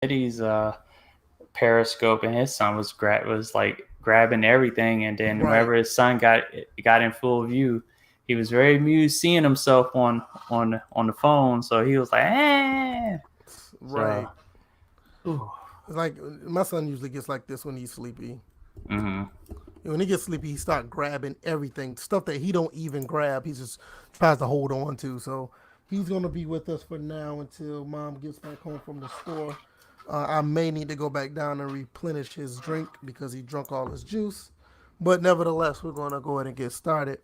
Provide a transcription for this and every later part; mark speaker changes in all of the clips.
Speaker 1: Eddie's Periscope, and his son was like grabbing everything, and then
Speaker 2: Right.
Speaker 1: whenever his son got in full view, he was very amused seeing himself on the phone. So he was like, eh. So,
Speaker 2: Right.
Speaker 1: ooh.
Speaker 2: It's like my son usually gets like this when he's sleepy.
Speaker 1: Mm-hmm.
Speaker 2: When he gets sleepy, he start grabbing everything, stuff that he don't even grab. He just tries to hold on to. So he's gonna be with us for now until mom gets back home from the store. I may need to go back down and replenish his drink because he drunk all his juice. But nevertheless, we're gonna go ahead and get started.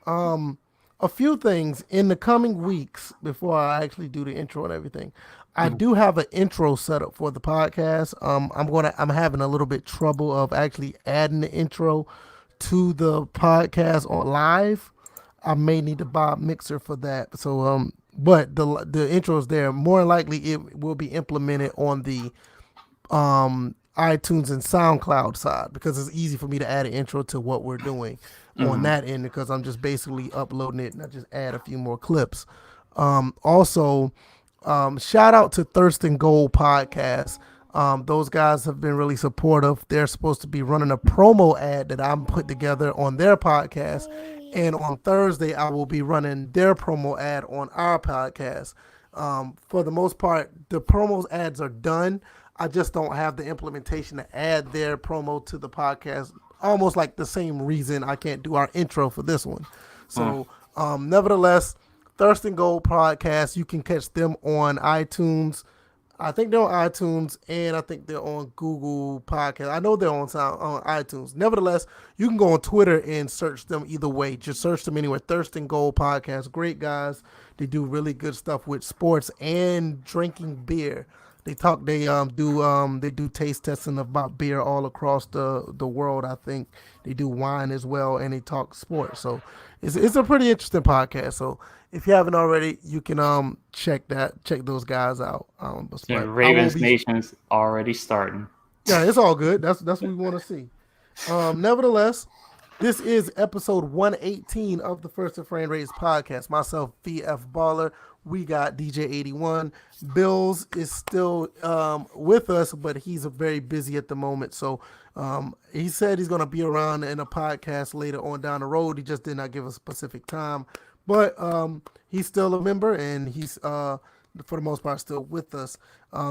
Speaker 2: A few things in the coming weeks before I actually do the intro and everything. I do have an intro set up for the podcast. I'm having a little bit trouble of actually adding the intro to the podcast on live. I may need to buy a mixer for that. So but the intro is there. More likely it will be implemented on the iTunes and SoundCloud side because it's easy for me to add an intro to what we're doing on
Speaker 1: Mm-hmm.
Speaker 2: that end because I'm just basically uploading it and I just add a few more clips. Also, shout out to Thirst and Gold podcast. Those guys have been really supportive. They're supposed to be running a promo ad that I'm put together on their podcast. And on Thursday, I will be running their promo ad on our podcast. For the most part, the promos ads are done. I just don't have the implementation to add their promo to the podcast. Almost like the same reason I can't do our intro for this one. So, nevertheless, Thirst and Gold podcast, you can catch them on iTunes. I think they're on iTunes and I think they're on Google Podcast. I know they're on iTunes. Nevertheless, you can go on Twitter and search them either way. Just search them anywhere. Thirst and Gold Podcast. Great guys. They do really good stuff with sports and drinking beer. They do taste testing about beer all across the world. I think they do wine as well, and they talk sports. So it's a pretty interesting podcast. So if you haven't already, you can check those guys out.
Speaker 1: So
Speaker 2: But I will
Speaker 1: Ravens
Speaker 2: be.
Speaker 1: Nation's already starting.
Speaker 2: Yeah, it's all good. That's what we want to see. Nevertheless, this is episode 118 of the First and Framerates podcast. Myself, VF Baller. We got DJ 81. Bills is still with us, but he's very busy at the moment. So he said he's going to be around in a podcast later on down the road. He just did not give a specific time. But he's still a member, and he's for the most part still with us.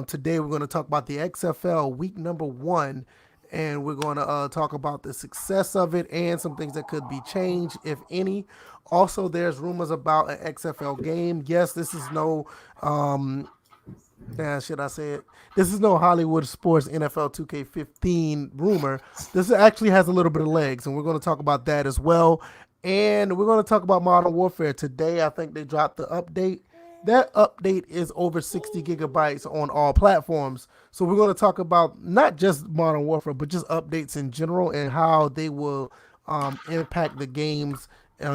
Speaker 2: Today we're going to talk about the XFL week number 1, and we're going to talk about the success of it and some things that could be changed, if any. Also, there's rumors about an XFL game. Yes, this is no should I say it? This is no Hollywood Sports NFL 2K15 rumor. This actually has a little bit of legs, and we're going to talk about that as well. And we're going to talk about Modern Warfare today. I think they dropped the update. That update is over 60 gigabytes on all platforms. So we're going to talk about not just Modern Warfare, but just updates in general and how they will impact the games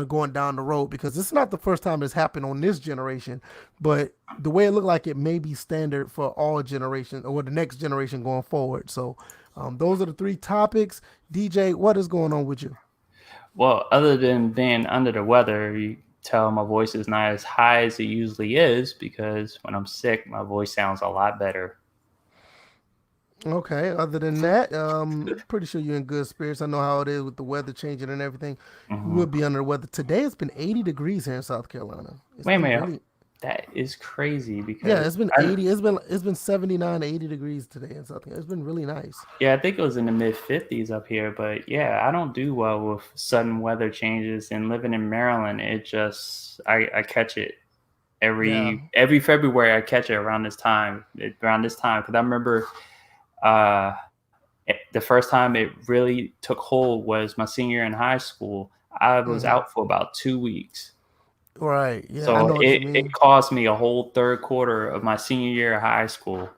Speaker 2: going down the road, because it's not the first time it's happened on this generation, but the way it looked like it may be standard for all generations or the next generation going forward. So those are the three topics. DJ, what is going on with you?
Speaker 1: Well, other than being under the weather, you tell my voice is not as high as it usually is because when I'm sick, my voice sounds a lot better.
Speaker 2: Okay, other than that, pretty sure you're in good spirits. I know how it is with the weather changing and everything. You
Speaker 1: Hmm.
Speaker 2: would be under the weather. Today it's been 80 degrees here in South Carolina. It's
Speaker 1: Wait a
Speaker 2: been
Speaker 1: minute,
Speaker 2: really.
Speaker 1: that is crazy
Speaker 2: Yeah,
Speaker 1: because
Speaker 2: it's been 80. It's been 79 to 80 degrees today in South Carolina. It's been really nice.
Speaker 1: yeah, I think it was in the mid 50s up here, but yeah, I don't do well with sudden weather changes. And living in Maryland, it just I catch it
Speaker 2: Yeah.
Speaker 1: every February. I catch it around this time because I remember uh, the first time it really took hold was my senior year in high school. I was
Speaker 2: Hmm.
Speaker 1: out for about 2 weeks.
Speaker 2: Right. Yeah, I
Speaker 1: So
Speaker 2: know what you
Speaker 1: it
Speaker 2: mean.
Speaker 1: cost me a whole third quarter of my senior year of high school.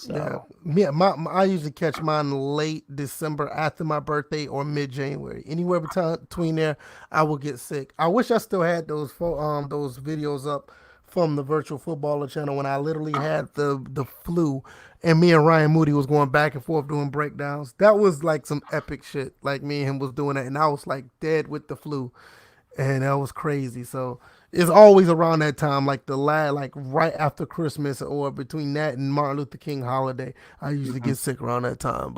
Speaker 2: Yeah.
Speaker 1: So
Speaker 2: Yeah. I usually catch mine late December after my birthday or mid January. Anywhere between there, I will get sick. I wish I still had those videos up from the virtual footballer channel when I literally had the flu, and me and Ryan Moody was going back and forth doing breakdowns. That was like some epic shit. Like me and him was doing that, and I was like dead with the flu, and that was crazy. So It's always around that time, like like right after Christmas or between that and Martin Luther King holiday. I usually
Speaker 1: Mhm.
Speaker 2: get sick around that time,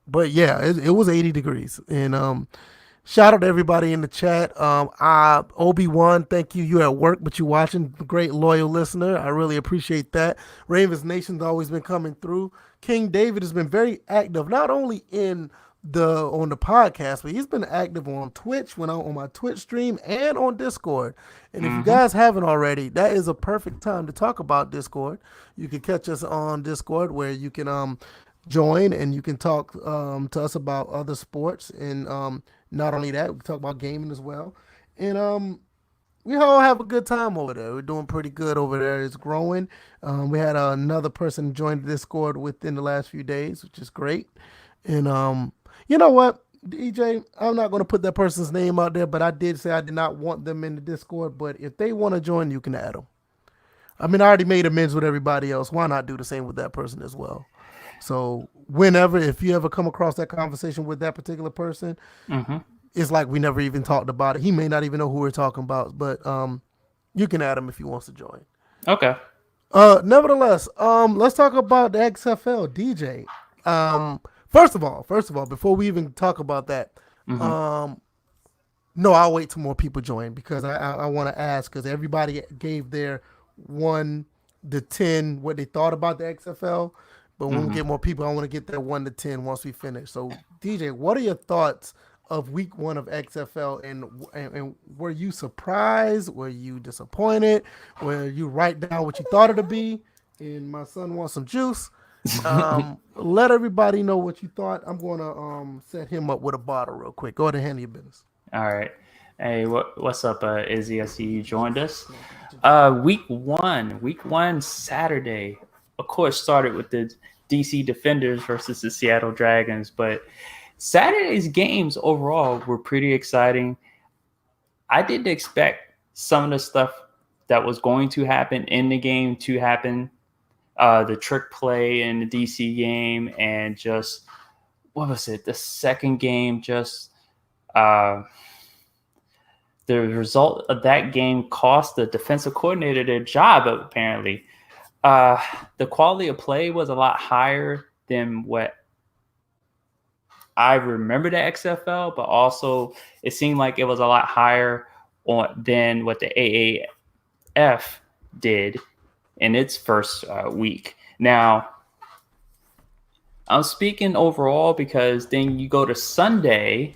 Speaker 2: but yeah, it was 80 degrees, and shout out to everybody in the chat. Obi-Wan, thank you. You at work, but you watching. Great loyal listener. I really appreciate that. Ravens Nation's always been coming through. King David has been very active, not only in the on the podcast, but he's been active on Twitch when I'm on my Twitch stream and on Discord. And if you
Speaker 1: Mhm.
Speaker 2: guys haven't already, that is a perfect time to talk about Discord. You can catch us on Discord where you can join and you can talk to us about other sports and not only that, we can talk about gaming as well. And we all have a good time over there. We're doing pretty good over there. It's growing. We had another person join the Discord within the last few days, which is great. And you know what, DJ, I'm not going to put that person's name out there, but I did say I did not want them in the Discord. But if they want to join, you can add them. I mean, I already made amends with everybody else. Why not do the same with that person as well? So whenever, if you ever come across that conversation with that particular person,
Speaker 1: Mhm.
Speaker 2: it's like we never even talked about it. He may not even know who we're talking about, but you can add him if he wants to join.
Speaker 1: Okay.
Speaker 2: Nevertheless, let's talk about the XFL, DJ. First of all, before we even talk about that,
Speaker 1: Mhm.
Speaker 2: um, no, I'll wait till more people join because I want to ask because everybody gave their 1 to 10 what they thought about the XFL. But when we
Speaker 1: Mhm.
Speaker 2: get more people, I want to get that 1 to 10 once we finish. So DJ, what are your thoughts of week 1 of XFL and were you surprised? Were you disappointed? Were you write down what you thought it'd be? And my son wants some juice. Let everybody know what you thought. I'm gonna set him up with a bottle real quick. Go ahead and handle your business.
Speaker 1: All right. Hey, what's up, Izzy? I see you joined us.
Speaker 2: Yeah, get your juice.
Speaker 1: Week one, Saturday, of course, started with the DC Defenders versus the Seattle Dragons, but Saturday's games overall were pretty exciting. I didn't expect some of the stuff that was going to happen in the game to happen. The trick play in the DC game, and just what was it? The second game, just uh, the result of that game cost the defensive coordinator their job, apparently. Uh, the quality of play was a lot higher than what I remember the XFL, but also it seemed like it was a lot higher than what the AAF did in its first week. Now, I'm speaking overall because then you go to Sunday,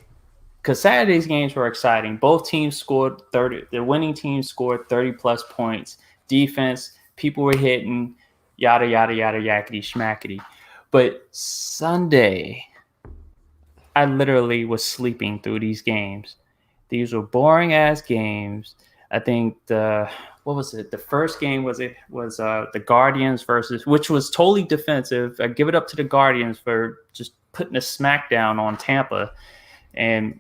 Speaker 1: because Saturday's games were exciting. Both teams scored 30. The winning team scored 30 plus points. Defense, people were hitting, yada yada yada yakety schmackety. But Sunday, I literally was sleeping through these games. These were boring ass games. I think the what was it? The first game was the Guardians versus, which was totally defensive. I give it up to the Guardians for just putting a smackdown on Tampa, and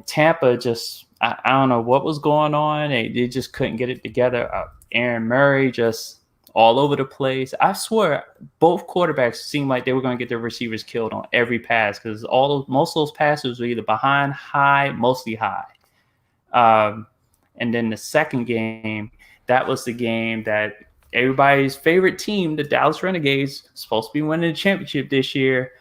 Speaker 1: Tampa just I don't know what was going on. They just couldn't get it together. Aaron Murray just all over the place. I swear both quarterbacks seemed like they were going to get their receivers killed on every pass because most of those passes were either behind, high, mostly high. And then the second game, that was the game that everybody's favorite team, the Dallas Renegades, supposed to be winning the championship this year.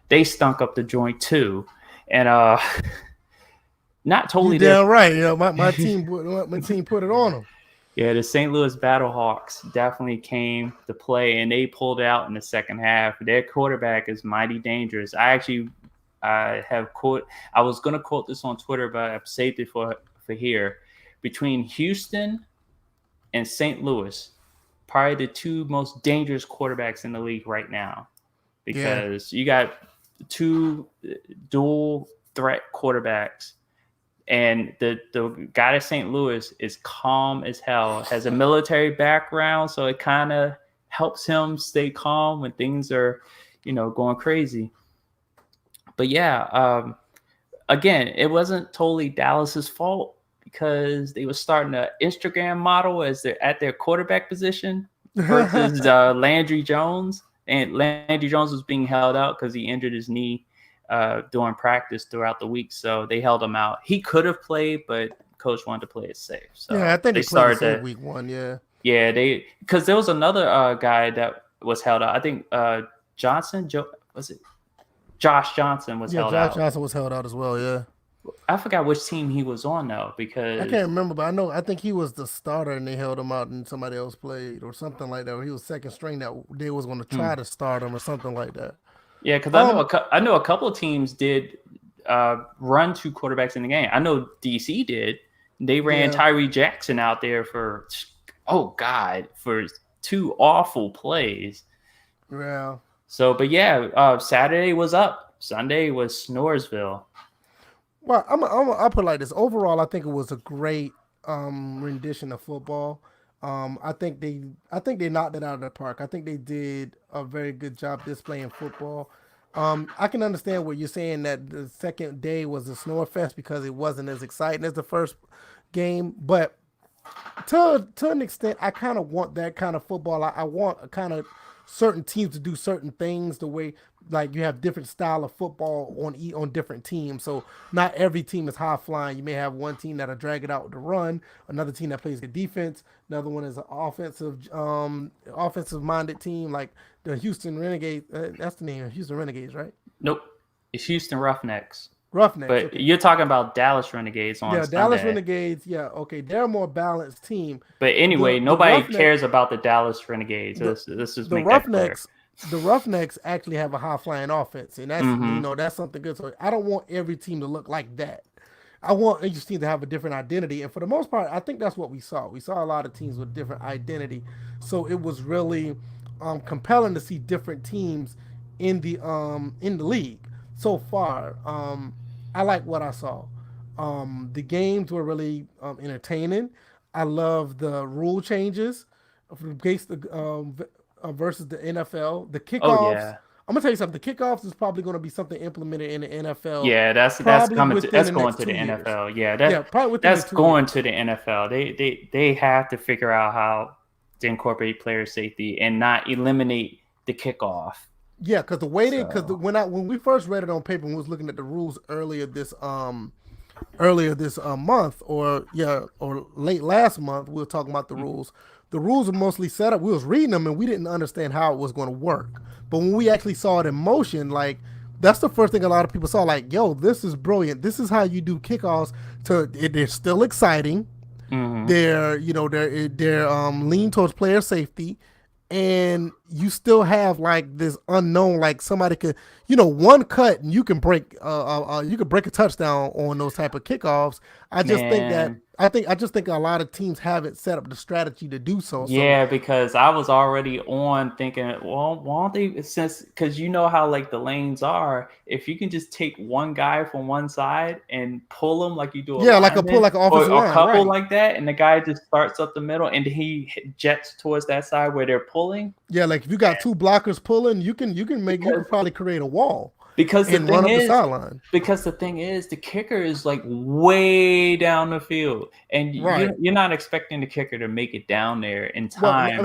Speaker 1: They stunk up the joint too, and not
Speaker 2: You
Speaker 1: totally their.
Speaker 2: damn right. You know, my team put it on him.
Speaker 1: Yeah, the St. Louis Battlehawks definitely came to play, and they pulled out in the second half. Their quarterback is mighty dangerous. Have quote. I was gonna quote this on Twitter, but I've saved it for here. Between Houston and St. Louis, probably the two most dangerous quarterbacks in the league right now,
Speaker 2: Yeah.
Speaker 1: because you got two dual threat quarterbacks. And the guy at St. Louis is calm as hell, has a military background, so it kind of helps him stay calm when things are, going crazy. But yeah, again, it wasn't totally Dallas's fault because they were starting an Instagram model as they're at their quarterback position versus Landry Jones. And Landry Jones was being held out because he injured his knee during practice throughout the week. So they held him out. He could have played, but coach wanted to play it safe. So
Speaker 2: Yeah, I think
Speaker 1: they
Speaker 2: they played it
Speaker 1: started
Speaker 2: safe
Speaker 1: to,
Speaker 2: week 1. Yeah.
Speaker 1: yeah, because there was another guy that was held out. I think was it Josh Johnson was
Speaker 2: Yeah,
Speaker 1: held
Speaker 2: Josh
Speaker 1: out.
Speaker 2: Johnson was held out as well. Yeah.
Speaker 1: I forgot which team he was on though,
Speaker 2: I
Speaker 1: because
Speaker 2: can't remember, but I think he was the starter and they held him out and somebody else played or something like that. Or he was second string that they was going to try to start him or something like that.
Speaker 1: yeah, because
Speaker 2: Um,
Speaker 1: I know a couple of teams did run 2 quarterbacks in the game. I know DC did. They ran
Speaker 2: yeah.
Speaker 1: Tyree Jackson out there for 2 awful plays.
Speaker 2: Yeah.
Speaker 1: So, but yeah, Saturday was up. Sunday was Snoresville.
Speaker 2: Well, I'll put it like this. Overall, I think it was a great rendition of football. I think they knocked it out of the park. I think they did a very good job displaying football. I can understand what you're saying that the second day was a snore fest because it wasn't as exciting as the first game, but to an extent, I kind of want that kind of football. I want a kind of certain teams to do certain things the way like you have different style of football on different teams. So not every team is high flying. You may have one team that'll drag it out with the run, another team that plays good defense, another one is an offensive minded team like the Houston Renegades. That's the name, Houston Renegades, right?
Speaker 1: Nope, it's Houston Roughnecks.
Speaker 2: Roughnecks.
Speaker 1: But
Speaker 2: okay.
Speaker 1: you're talking about Dallas Renegades on Sunday.
Speaker 2: Dallas Renegades. Yeah, okay, they're a more balanced team.
Speaker 1: But anyway, nobody cares about the Dallas Renegades. Let's just make that clear.
Speaker 2: The Roughnecks actually have a high flying offense, and that's that's something good. So I don't want every team to look like that. I want each team to have a different identity, and for the most part, I think that's what we saw. We saw a lot of teams with different identity, so it was really compelling to see different teams in the league so far. I like what I saw. The games were really entertaining. I love the rule changes against versus the NFL. The kickoffs.
Speaker 1: Oh, yeah.
Speaker 2: I'm gonna tell you something. The kickoffs is probably going to be something implemented in the NFL.
Speaker 1: Yeah, that's going to the NFL. Yeah,
Speaker 2: probably
Speaker 1: that's going to the NFL. They have to figure out how to incorporate player safety and not eliminate the kickoff.
Speaker 2: Yeah, because the way when we first read it on paper, when we was looking at the rules earlier this month, or late last month, we were talking about the rules. The rules were mostly set up. We was reading them and we didn't understand how it was going to work. But when we actually saw it in motion, like that's the first thing a lot of people saw. Like, yo, this is brilliant. This is how you do kickoffs. They're still exciting.
Speaker 1: Mm-hmm.
Speaker 2: They're lean towards player safety. And you still have like this unknown, like somebody could, one cut and you can break a touchdown on those type of kickoffs. I just think a lot of teams haven't set up the strategy to do so.
Speaker 1: Yeah, because I was already on thinking, well, why don't they, because you know how like the lanes are, if you can just take one guy from one side and pull him like you do
Speaker 2: like an offensive line,
Speaker 1: a couple
Speaker 2: right.
Speaker 1: like that, and the guy just starts up the middle and he jets towards that side where they're pulling.
Speaker 2: Yeah, like if you got two blockers pulling, you can probably create a wall.
Speaker 1: Because the thing is, the kicker is like way down the field, and you're not expecting the kicker to make it down there in time.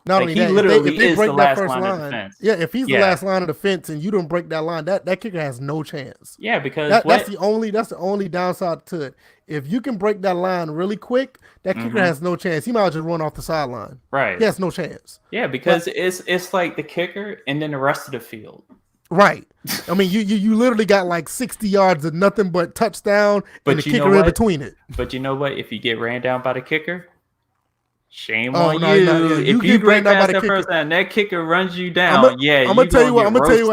Speaker 2: Not only that,
Speaker 1: literally
Speaker 2: if they
Speaker 1: is
Speaker 2: break
Speaker 1: the
Speaker 2: that
Speaker 1: last
Speaker 2: first
Speaker 1: line
Speaker 2: line,
Speaker 1: of defense.
Speaker 2: Yeah, if he's the last line of defense and you don't break that line, that kicker has no chance.
Speaker 1: Yeah, because
Speaker 2: that's the only downside to it. If you can break that line really quick, that kicker has no chance. He might just run off the sideline.
Speaker 1: Right.
Speaker 2: He has no chance.
Speaker 1: Yeah, because it's like the kicker and then the rest of the field.
Speaker 2: Right. I mean, you literally got like 60 yards of nothing but touchdown and the kicker in between it.
Speaker 1: But you know what? If you get ran down by the kicker, shame on you.
Speaker 2: Yeah.
Speaker 1: If you break past that first down, that kicker runs you down.
Speaker 2: I'm gonna tell you what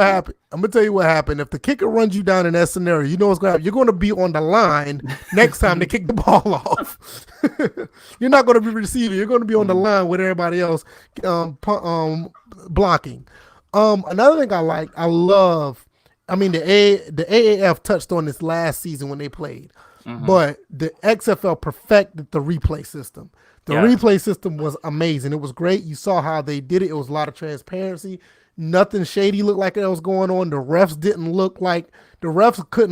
Speaker 2: happened. I'm gonna tell you what happened. If the kicker runs you down in that scenario, you know what's gonna happen. You're gonna be on the line next time they kick the ball off. You're not gonna be receiving. You're gonna be on the line with everybody else blocking. Another thing I love. I mean, the AAF touched on this last season when they played, but the XFL perfected the replay system. The replay system was amazing. It was great. You saw how they did it. It was a lot of transparency. Nothing shady looked like that was going on. The refs couldn't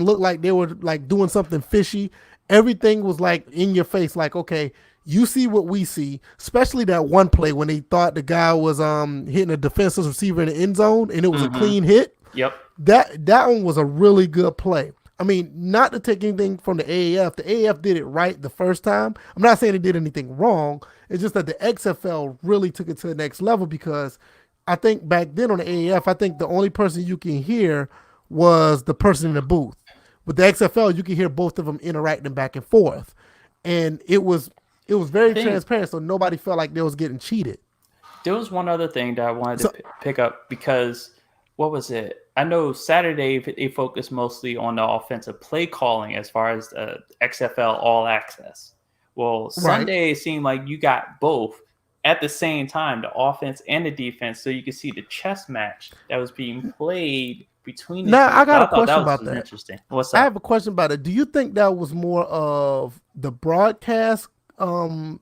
Speaker 2: look like they were like doing something fishy. Everything was like in your face. Like, okay, you see what we see. Especially that one play when they thought the guy was hitting a defensive receiver in the end zone and it was a clean hit.
Speaker 1: Yep.
Speaker 2: That one was a really good play. I mean, not to take anything from the AAF. The AAF did it right the first time. I'm not saying they did anything wrong. It's just that the XFL really took it to the next level because I think back then on the AAF, I think the only person you can hear was the person in the booth. With the XFL, you can hear both of them interacting back and forth, and it was
Speaker 1: I
Speaker 2: very
Speaker 1: think
Speaker 2: transparent, so nobody felt like they was getting cheated.
Speaker 1: there was one other thing that I wanted to
Speaker 2: So
Speaker 1: pick up because what was it? I know Saturday they focused mostly on the offensive play calling as far as the XFL All Access. Well,
Speaker 2: right
Speaker 1: Sunday it seemed like you got both at the same time, the offense and the defense, so you could see the chess match that was being played between the
Speaker 2: now,
Speaker 1: teams.
Speaker 2: I
Speaker 1: So
Speaker 2: got a
Speaker 1: I thought that
Speaker 2: question about
Speaker 1: was
Speaker 2: that.
Speaker 1: interesting. What's
Speaker 2: I have
Speaker 1: up?
Speaker 2: a question about it. Do you think that was more of um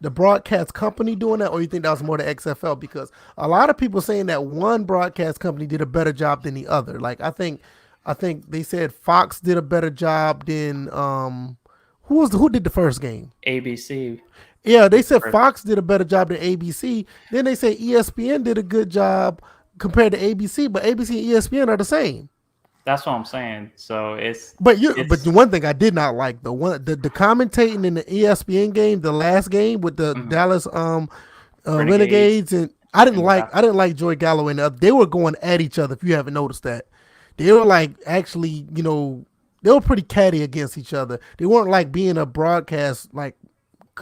Speaker 2: the broadcast company doing that, or you think that was more the XFL? Because a lot of people saying that one broadcast company did a better job than the other. Like I think they said Fox did a better job than who did the first game?
Speaker 1: ABC.
Speaker 2: Yeah, they said Fox did a better job than ABC. Then they say ESPN did a good job compared to ABC, but ABC and ESPN are the same.
Speaker 1: That's what I'm saying. So
Speaker 2: But the
Speaker 1: it's
Speaker 2: one thing I did not like the commentating in the ESPN game, the last game with the
Speaker 1: mhm,
Speaker 2: Dallas
Speaker 1: Renegades
Speaker 2: Renegades, and I didn't
Speaker 1: and the
Speaker 2: like
Speaker 1: Falcons.
Speaker 2: I didn't like Joy Gallo and the other. They were going at each other. If you haven't noticed that, they were like actually they were pretty catty against each other. They weren't like being a broadcast like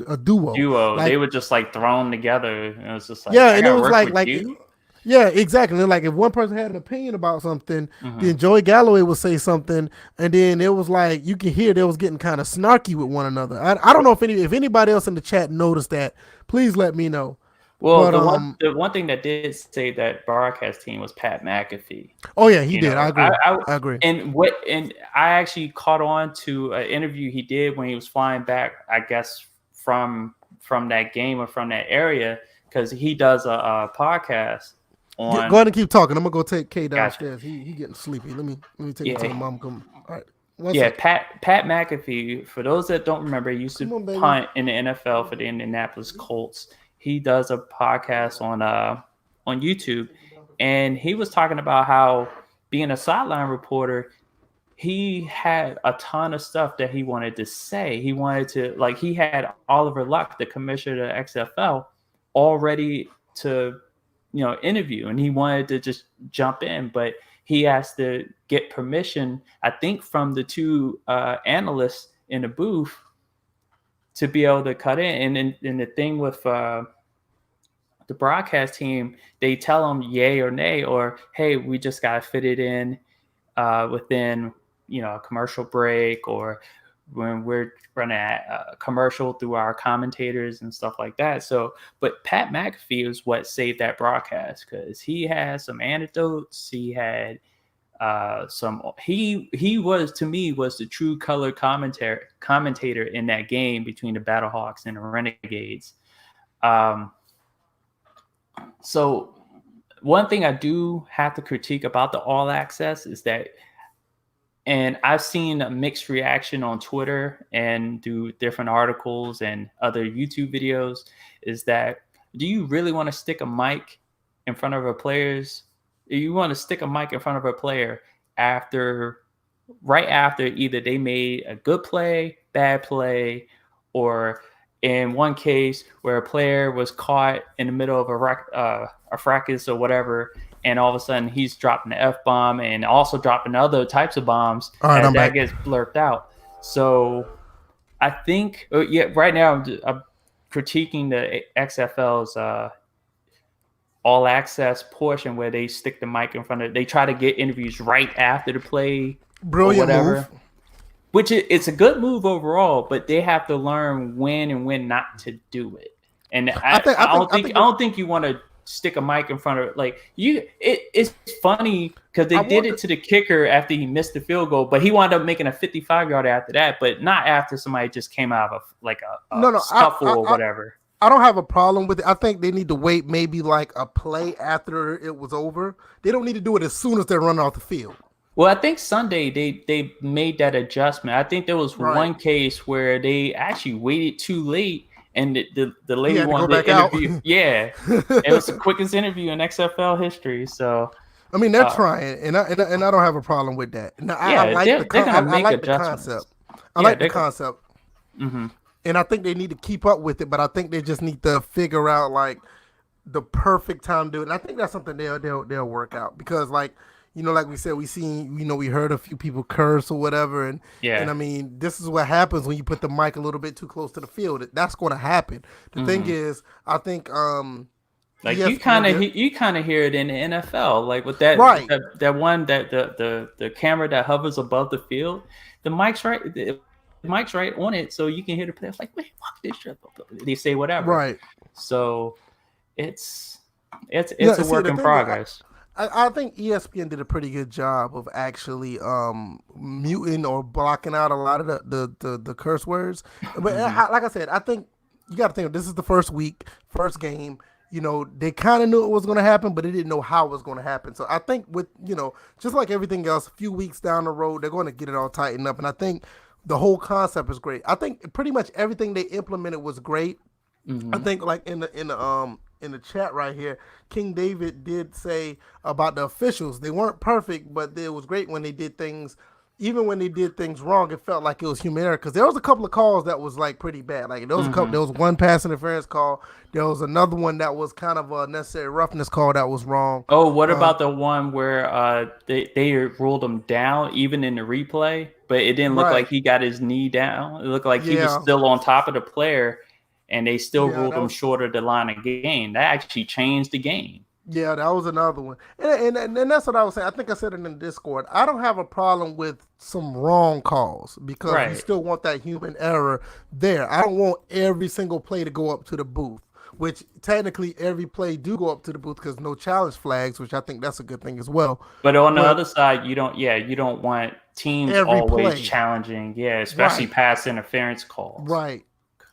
Speaker 2: a duo.
Speaker 1: Duo. They
Speaker 2: Like
Speaker 1: were just like thrown together, and it was just like
Speaker 2: yeah,
Speaker 1: I
Speaker 2: and it
Speaker 1: gotta
Speaker 2: was
Speaker 1: work
Speaker 2: like
Speaker 1: with
Speaker 2: like
Speaker 1: you.
Speaker 2: yeah, exactly. And like if one person had an opinion about something,
Speaker 1: Hmm.
Speaker 2: then Joey Galloway would say something, and then it was like you can hear they was getting kind of snarky with one another. I don't know if anybody else in the chat noticed that. Please let me know.
Speaker 1: Well,
Speaker 2: But
Speaker 1: the one thing that did say that broadcast team was Pat McAfee.
Speaker 2: oh yeah, he
Speaker 1: You
Speaker 2: did. I
Speaker 1: know,
Speaker 2: agree. I agree.
Speaker 1: and I actually caught on to an interview he did when he was flying back, I guess from that game or from that area because he does a podcast
Speaker 2: Go
Speaker 1: on.
Speaker 2: ahead and keep talking. I'm gonna go take K
Speaker 1: Gotcha.
Speaker 2: downstairs. He getting sleepy. Let me take him to
Speaker 1: Yeah,
Speaker 2: the mom. Come. All right. One
Speaker 1: yeah.
Speaker 2: second.
Speaker 1: Pat McAfee. For those that don't remember, he used to
Speaker 2: Come on, baby.
Speaker 1: punt in the NFL for the Indianapolis Colts. He does a podcast on YouTube, and he was talking about how being a sideline reporter, he had a ton of stuff that he wanted to say. He wanted to like he had Oliver Luck, the commissioner of the XFL, all ready to interview, and he wanted to just jump in, but he has to get permission, I think, from the two analysts in the booth to be able to cut in. And the thing with the broadcast team, they tell them yay or nay, or hey, we just got to fit it in within a commercial break, or when we're running a commercial through our commentators and stuff like that. So, but Pat McAfee is what saved that broadcast because he had some anecdotes. He had some. He was, to me, was the true color commentator in that game between the Battlehawks and the Renegades. Um, so one thing I do have to critique about the All Access is that, and I've seen a mixed reaction on Twitter and through different articles and other YouTube videos, is that do you really want to stick a mic in front of a player's? You want to stick a mic in front of a player after, right after either they made a good play, bad play, or in one case where a player was caught in the middle of a fracas or whatever, and all of a sudden he's dropping the F bomb and also dropping other types of bombs
Speaker 2: All right,
Speaker 1: as
Speaker 2: I'm
Speaker 1: that
Speaker 2: back.
Speaker 1: gets blurted out. So I think, yeah, right now I'm critiquing the XFL's all access portion where they stick the mic in front of, they try to get interviews right after the play or
Speaker 2: Brilliant move.
Speaker 1: whatever, which it's a good move overall, but they have to learn when and when not to do it. And
Speaker 2: I
Speaker 1: I,
Speaker 2: think I
Speaker 1: I
Speaker 2: think
Speaker 1: don't
Speaker 2: I
Speaker 1: think
Speaker 2: think
Speaker 1: I don't think you want to stick a mic in front of like you. It's funny because
Speaker 2: I
Speaker 1: they did
Speaker 2: want
Speaker 1: it
Speaker 2: to
Speaker 1: to the kicker after he missed the field goal, but he wound up making a 55-yard after that, but not after somebody just came out of a
Speaker 2: no,
Speaker 1: scuffle or whatever.
Speaker 2: I don't have a problem with it. I think they need to wait maybe like a play after it was over. They don't need to do it as soon as they're running off the field.
Speaker 1: Well, I think Sunday they made that adjustment. I think there was
Speaker 2: Right.
Speaker 1: one case where they actually waited too late, and the
Speaker 2: He
Speaker 1: lady
Speaker 2: had to go
Speaker 1: wanted to
Speaker 2: back out.
Speaker 1: interview. Yeah, it was the quickest interview in XFL history. So
Speaker 2: I mean, they're trying, and I don't have a problem with that. Now, I
Speaker 1: Yeah,
Speaker 2: like the
Speaker 1: they're gonna
Speaker 2: I
Speaker 1: make
Speaker 2: like the
Speaker 1: adjustments.
Speaker 2: concept. I
Speaker 1: Yeah,
Speaker 2: like the
Speaker 1: they're gonna.
Speaker 2: concept,
Speaker 1: Mm-hmm.
Speaker 2: and I think they need to keep up with it. But I think they just need to figure out like the perfect time to do it. And I think that's something they'll work out because like like we said, we heard a few people curse or whatever, and
Speaker 1: Yeah.
Speaker 2: I mean this is what happens when you put the mic a little bit too close to the field. That's going to happen. The thing
Speaker 1: Mm-hmm.
Speaker 2: is, I think
Speaker 1: Like
Speaker 2: ESPN did
Speaker 1: you kind of hear it in the NFL, like with that
Speaker 2: right.
Speaker 1: that one that the camera that hovers above the field, the mic's right on it, so you can hear the players like, "Wait, fuck this shit." They say whatever,
Speaker 2: Right.
Speaker 1: so it's
Speaker 2: Yeah.
Speaker 1: a
Speaker 2: See,
Speaker 1: work
Speaker 2: the
Speaker 1: in
Speaker 2: thing is,
Speaker 1: progress.
Speaker 2: I think ESPN did a pretty good job of actually muting or blocking out a lot of the curse words. But
Speaker 1: Hmm.
Speaker 2: like I said, I think you got to think this is the first week, first game. They kind of knew it was going to happen, but they didn't know how it was going to happen. So I think with just like everything else, a few weeks down the road, they're going to get it all tightened up. And I think the whole concept is great. I think pretty much everything they implemented was great. I
Speaker 1: Hmm.
Speaker 2: think like in the chat right here, King David did say about the officials. They weren't perfect, but it was great when they did things. Even when they did things wrong, it felt like it was human error because there was a couple of calls that was like pretty bad. Like there was a couple.
Speaker 1: Hmm.
Speaker 2: There was one pass interference call. There was another one that was kind of a necessary roughness call that was wrong.
Speaker 1: Oh, what
Speaker 2: Um,
Speaker 1: about the one where they ruled him down even in the replay, but it didn't look like
Speaker 2: right.
Speaker 1: he got his knee down. It looked like he was
Speaker 2: Yeah.
Speaker 1: still on top of the player, and they still
Speaker 2: Yeah.
Speaker 1: ruled
Speaker 2: That
Speaker 1: him
Speaker 2: was.
Speaker 1: short of the line of game. That actually changed the game.
Speaker 2: Yeah, that was another one, and that's what I was saying. I think I said it in the Discord. I don't have a problem with some wrong calls because you
Speaker 1: Right.
Speaker 2: still want that human error there. I don't want every single play to go up to the booth, which technically every play do go up to the booth because no challenge flags, which I think that's a good thing as well.
Speaker 1: But on the
Speaker 2: But
Speaker 1: other side, you don't want teams
Speaker 2: every
Speaker 1: always
Speaker 2: play,
Speaker 1: challenging, yeah, especially
Speaker 2: right,
Speaker 1: pass interference calls.
Speaker 2: right.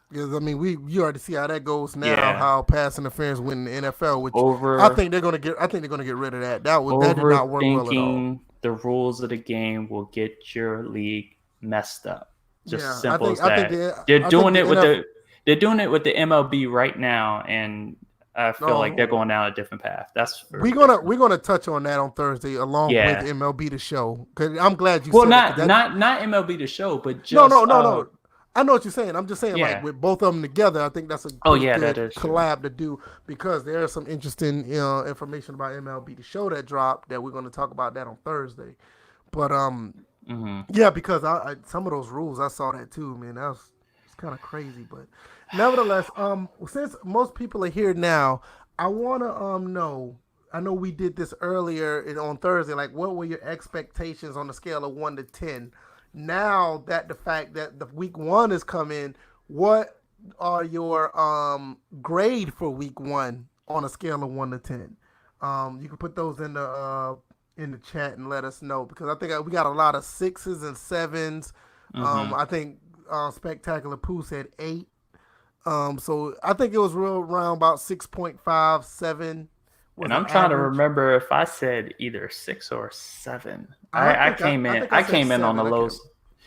Speaker 2: Because I mean, you already see how that goes now.
Speaker 1: Yeah.
Speaker 2: How pass interference win in the NFL, which
Speaker 1: Over
Speaker 2: I think they're gonna get rid of that. That did not work well at all.
Speaker 1: overthinking the rules of the game will get your league messed up. Just
Speaker 2: Yeah,
Speaker 1: simple as that. They're
Speaker 2: I think
Speaker 1: doing
Speaker 2: the
Speaker 1: it with
Speaker 2: NFL.
Speaker 1: they're doing it with the MLB right now, and I feel like they're
Speaker 2: Oh,
Speaker 1: going down a different path. That's for different.
Speaker 2: we're gonna touch on that on Thursday along with
Speaker 1: Yeah.
Speaker 2: MLB the show. Cause I'm glad you
Speaker 1: Well,
Speaker 2: said that. Cause that
Speaker 1: not MLB the show, but
Speaker 2: no
Speaker 1: just
Speaker 2: no no no. I know what you're saying. I'm just saying like
Speaker 1: yeah.
Speaker 2: with both of them together, I think that's a
Speaker 1: Oh
Speaker 2: pretty
Speaker 1: yeah, that
Speaker 2: good
Speaker 1: is true.
Speaker 2: collab to do because there's some interesting information about MLB the show that dropped that we're gonna talk about that on Thursday. But
Speaker 1: Hmm.
Speaker 2: yeah, because I some of those rules I saw that too, man. That was it's kind of crazy, but nevertheless, since most people are here now, I wanna know. I know we did this earlier on Thursday. Like, what were your expectations on the scale of 1 to 10? Now that the fact that the week one is coming, what are your grade for week one on a scale of 1 to 10? You can put those in the chat and let us know because I think we got a lot of sixes and sevens.
Speaker 1: Hmm.
Speaker 2: I think Spectacular Pooh said 8. So I think it was real around about 6.57 was
Speaker 1: And
Speaker 2: the
Speaker 1: I'm trying to
Speaker 2: average.
Speaker 1: remember if I said either 6 or 7. I
Speaker 2: I think I
Speaker 1: I
Speaker 2: said
Speaker 1: came in on the
Speaker 2: 7. I
Speaker 1: low.
Speaker 2: can't.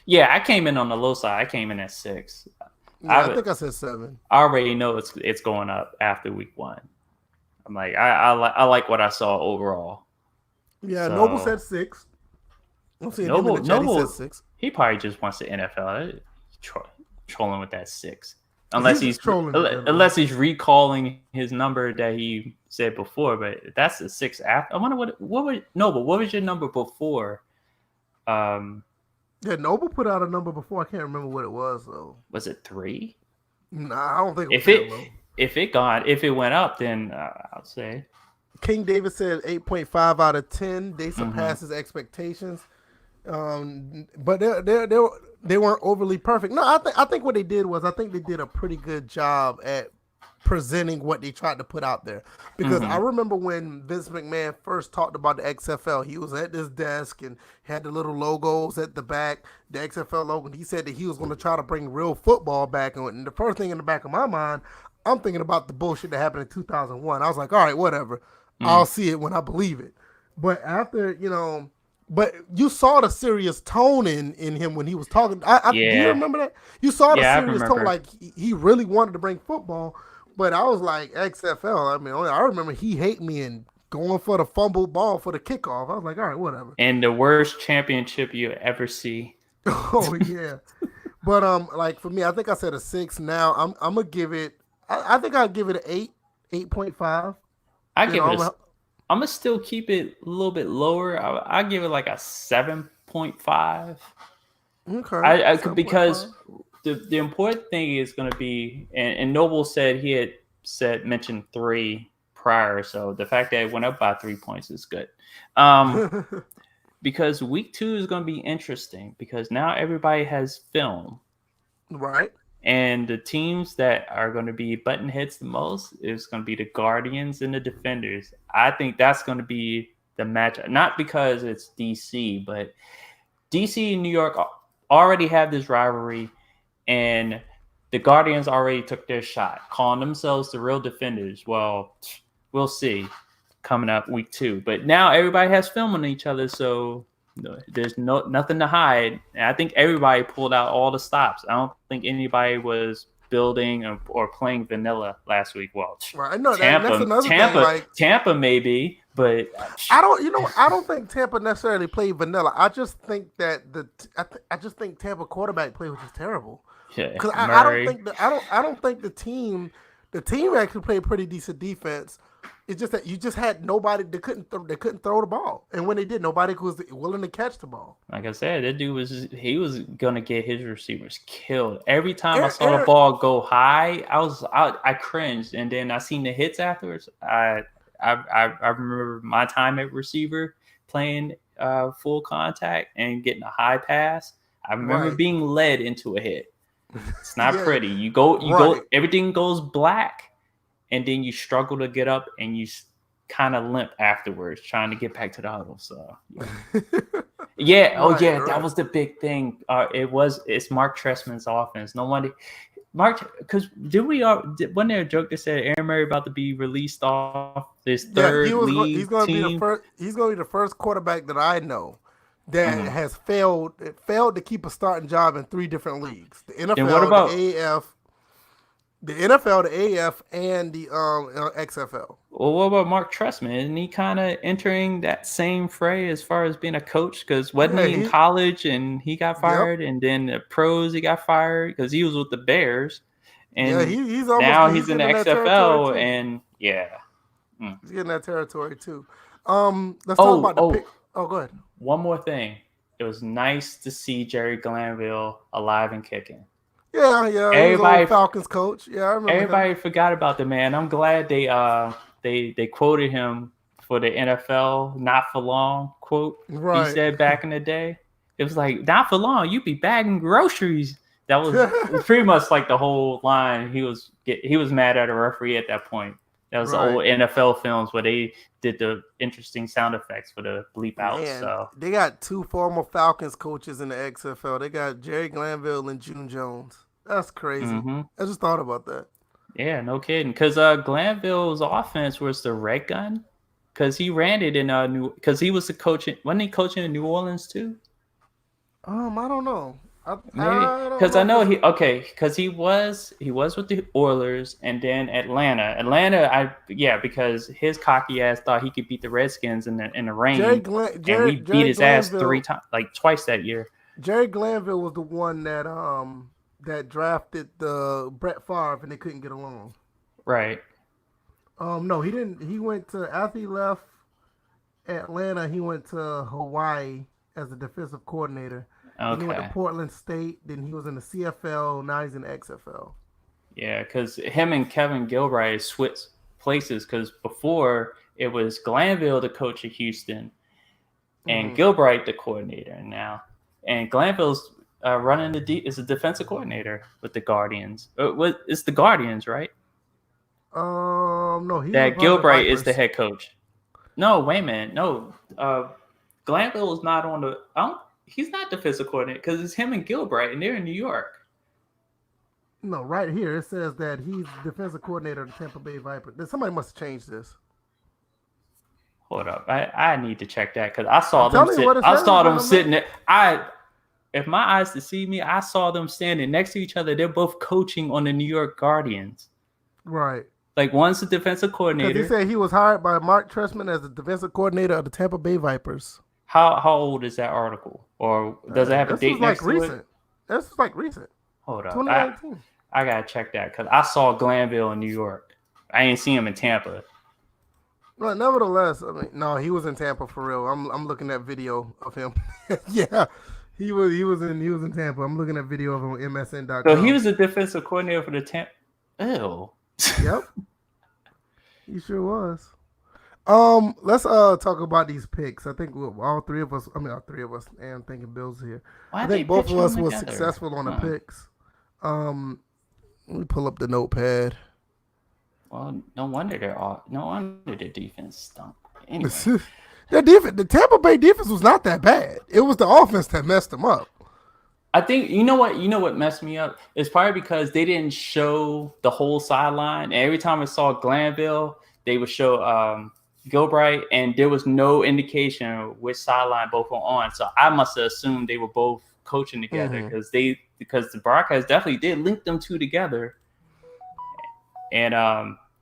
Speaker 1: Yeah, I came in on the low side. I came in at 6.
Speaker 2: Yeah, I
Speaker 1: I
Speaker 2: think I said 7.
Speaker 1: I already know it's going up after week one. I'm like I like what I saw overall.
Speaker 2: Yeah, Noble
Speaker 1: So
Speaker 2: said 6. I'm seeing him in the chat. He said
Speaker 1: Noble
Speaker 2: 6.
Speaker 1: he probably just wants the NFL. Trolling with that 6.
Speaker 2: He's just trolling in general.
Speaker 1: Unless he's recalling his number that he said before, but that's the 6 after. I wonder what would Noble, what was your number before? Um
Speaker 2: Yeah, Noble put out a number before. I can't remember what it was though.
Speaker 1: was it 3?
Speaker 2: Nah, I don't think it was
Speaker 1: If
Speaker 2: that
Speaker 1: it
Speaker 2: low.
Speaker 1: if it went up, then I'll say.
Speaker 2: King David said 8.5 out of 10. They
Speaker 1: Hmm.
Speaker 2: surpassed his expectations. But they weren't overly perfect. No, I think what they did was I think they did a pretty good job at presenting what they tried to put out there. Because I
Speaker 1: Hmm.
Speaker 2: remember when Vince McMahon first talked about the XFL, he was at this desk and had the little logos at the back, the XFL logo. And he said that he was going to try to bring real football back. And the first thing in the back of my mind, I'm thinking about the bullshit that happened in 2001. I was like, all right, whatever. I'll see it when I believe it. But after, but you saw the serious tone in him when he was talking. Do you
Speaker 1: Yeah.
Speaker 2: remember that? You saw the
Speaker 1: Yeah, I
Speaker 2: serious tone,
Speaker 1: remember.
Speaker 2: like he really wanted to bring football. But I was like XFL. I mean, I remember he hate me in going for the fumbled ball for the kickoff. I was like, all right, whatever.
Speaker 1: And the worst championship you ever see.
Speaker 2: Oh yeah, but like for me, I think I said a 6. Now I'm gonna give it. I think I'll give it an 8, 8.5.
Speaker 1: I
Speaker 2: You
Speaker 1: give it
Speaker 2: know,
Speaker 1: a. I'm gonna still keep it a little bit lower. I give it like a 7.5.
Speaker 2: okay,
Speaker 1: I could
Speaker 2: 7.5.
Speaker 1: because the important thing is going to be, and Noble said he had mentioned 3 prior, so the fact that it went up by 3 points is good. Because week 2 is going to be interesting because now everybody has film,
Speaker 2: Right.
Speaker 1: and the teams that are going to be button hits the most is going to be the Guardians and the Defenders. I think that's going to be the matchup, not because it's DC, but DC and New York already have this rivalry, and the Guardians already took their shot, calling themselves the real defenders. Well, we'll see coming up week 2. But now everybody has film on each other, so there's nothing to hide. And I think everybody pulled out all the stops. I don't think anybody was building or playing vanilla last week. Well,
Speaker 2: Right. I know that's another thing. Like
Speaker 1: Tampa maybe, but
Speaker 2: I don't, I don't think Tampa necessarily played vanilla. I just think that I just think Tampa quarterback play was just terrible.
Speaker 1: yeah,
Speaker 2: Because I don't
Speaker 1: Murray.
Speaker 2: think I don't think the team actually played pretty decent defense. It's just that you just had nobody they couldn't throw the ball, and when they did, nobody was willing to catch the ball.
Speaker 1: Like I said, that dude was gonna get his receivers killed. Every time I
Speaker 2: Aaron,
Speaker 1: saw the
Speaker 2: Aaron,
Speaker 1: ball go high, I cringed, and then I seen the hits afterwards. I remember my time at receiver playing full contact and getting a high pass. I remember
Speaker 2: right?
Speaker 1: being led into a hit. It's not
Speaker 2: Yeah,
Speaker 1: pretty. You
Speaker 2: right,
Speaker 1: go. Everything goes black, and then you struggle to get up, and you kind of limp afterwards, trying to get back to the huddle. So. Yeah. Oh,
Speaker 2: right,
Speaker 1: yeah. That
Speaker 2: right.
Speaker 1: was the big thing. It's Mark Trestman's offense. Nobody, because wasn't there a joke that said Aaron Murray about to be released off this
Speaker 2: Yeah,
Speaker 1: third
Speaker 2: he's
Speaker 1: league
Speaker 2: going to be the
Speaker 1: team?
Speaker 2: first. He's going to be the first quarterback that I know that
Speaker 1: Mhm.
Speaker 2: has failed to keep a starting job in 3 different leagues: the
Speaker 1: Then what
Speaker 2: NFL,
Speaker 1: about
Speaker 2: the AF, the NFL, the AF, and the XFL.
Speaker 1: what about Mark Trestman? Isn't he kind of entering that same fray as far as being a coach? Because wasn't
Speaker 2: Yeah,
Speaker 1: he in
Speaker 2: he.
Speaker 1: college and he got
Speaker 2: Yep.
Speaker 1: fired, and then the pros he got fired because he was with the Bears,
Speaker 2: Yeah,
Speaker 1: and
Speaker 2: he's
Speaker 1: now he's in
Speaker 2: getting
Speaker 1: the
Speaker 2: in that territory
Speaker 1: XFL,
Speaker 2: too.
Speaker 1: and yeah. Mm.
Speaker 2: He's getting that territory too. Let's talk
Speaker 1: Oh,
Speaker 2: about the
Speaker 1: oh,
Speaker 2: pick. Oh, go ahead.
Speaker 1: one more thing. It was nice to see Jerry Glanville alive and kicking.
Speaker 2: Yeah, yeah, he was old
Speaker 1: Everybody,
Speaker 2: Falcons coach. Yeah, I remember him.
Speaker 1: everybody forgot about the man. I'm glad they quoted him for the NFL "not for long" quote he
Speaker 2: Right.
Speaker 1: said back in the day. It was like "not for long, you be bagging groceries." That was pretty much like the whole line. He was mad at a referee at that point. That was the
Speaker 2: Right.
Speaker 1: old NFL films where they did the interesting sound effects for the bleep out.
Speaker 2: Man,
Speaker 1: So
Speaker 2: they got 2 former Falcons coaches in the XFL. They got Jerry Glanville and June Jones. That's crazy.
Speaker 1: hmm
Speaker 2: I just thought about that.
Speaker 1: yeah, no kidding. Because Glanville's offense was the red gun. Because he ran it in because he was the coach. Wasn't he coaching in New Orleans too?
Speaker 2: I don't know.
Speaker 1: Maybe
Speaker 2: I don't
Speaker 1: because
Speaker 2: know
Speaker 1: I
Speaker 2: if
Speaker 1: know
Speaker 2: it's
Speaker 1: because he was with the Oilers and then Atlanta. Because his cocky ass thought he could beat the Redskins in the rain, and we beat
Speaker 2: Jerry
Speaker 1: his ass 3
Speaker 2: Glanville.
Speaker 1: times, like twice that year.
Speaker 2: Jerry Glanville was the one that drafted the Brett Favre and they couldn't get along.
Speaker 1: Right.
Speaker 2: No, he didn't. He went to after he left Atlanta. He went to Hawaii as a defensive coordinator. Then he went to
Speaker 1: Okay.
Speaker 2: Portland State. Then he was in the CFL. Now he's in the XFL.
Speaker 1: Yeah, because him and Kevin Gilbride switched places. Because before it was Glanville the coach of Houston and
Speaker 2: Mm-hmm.
Speaker 1: Gilbride the coordinator now, and Glanville's running is a defensive coordinator with the Guardians. It's the Guardians, right?
Speaker 2: No, he's a
Speaker 1: That
Speaker 2: part of the
Speaker 1: Gilbride is the
Speaker 2: Vipers.
Speaker 1: head coach. No, wait a minute. No, Glanville is not on the. He's not defensive coordinator because it's him and Gilbride, and they're in New York.
Speaker 2: No, right here it says that he's defensive coordinator of the Tampa Bay Vipers. Somebody must have changed this.
Speaker 1: Hold up, I need to check that because I
Speaker 2: I'm
Speaker 1: saw them
Speaker 2: telling you
Speaker 1: sit.
Speaker 2: what it
Speaker 1: I
Speaker 2: says
Speaker 1: saw them
Speaker 2: about him, man.
Speaker 1: sitting there. If my eyes deceive me, I saw them standing next to each other. They're both coaching on the New York Guardians.
Speaker 2: Right.
Speaker 1: Like one's the defensive
Speaker 2: Because he
Speaker 1: coordinator.
Speaker 2: said he was hired by Mark Trestman as the defensive coordinator of the Tampa Bay Vipers.
Speaker 1: How old is that article, or does it have a
Speaker 2: This was
Speaker 1: date
Speaker 2: like
Speaker 1: next to it?
Speaker 2: recent. This was like recent.
Speaker 1: Hold up,
Speaker 2: 2019.
Speaker 1: I gotta check that because I saw Glanville in New York. I ain't see him in Tampa.
Speaker 2: But nevertheless, I mean, no, he was in Tampa for real. I'm looking at video of him. Yeah, he was in Tampa. I'm looking at video of him on MSN.com.
Speaker 1: So he was the defensive coordinator for the Tampa. Ew.
Speaker 2: Yep, he sure was. Let's talk about these picks. I think all three of us. I mean, all three of us. And I'm thinking Bill's here.
Speaker 1: Why
Speaker 2: I think both of us were successful on the picks. Let me pull up the notepad.
Speaker 1: Well, no wonder their defense stunk. Anyway,
Speaker 2: The Tampa Bay defense was not that bad. It was the offense that messed them up.
Speaker 1: I think you know what messed me up. It's probably because they didn't show the whole sideline. And every time I saw Glanville, they would show Gilbright, and there was no indication which sideline both were on. So I must have assumed they were both coaching together because the broadcast definitely did link them two together. And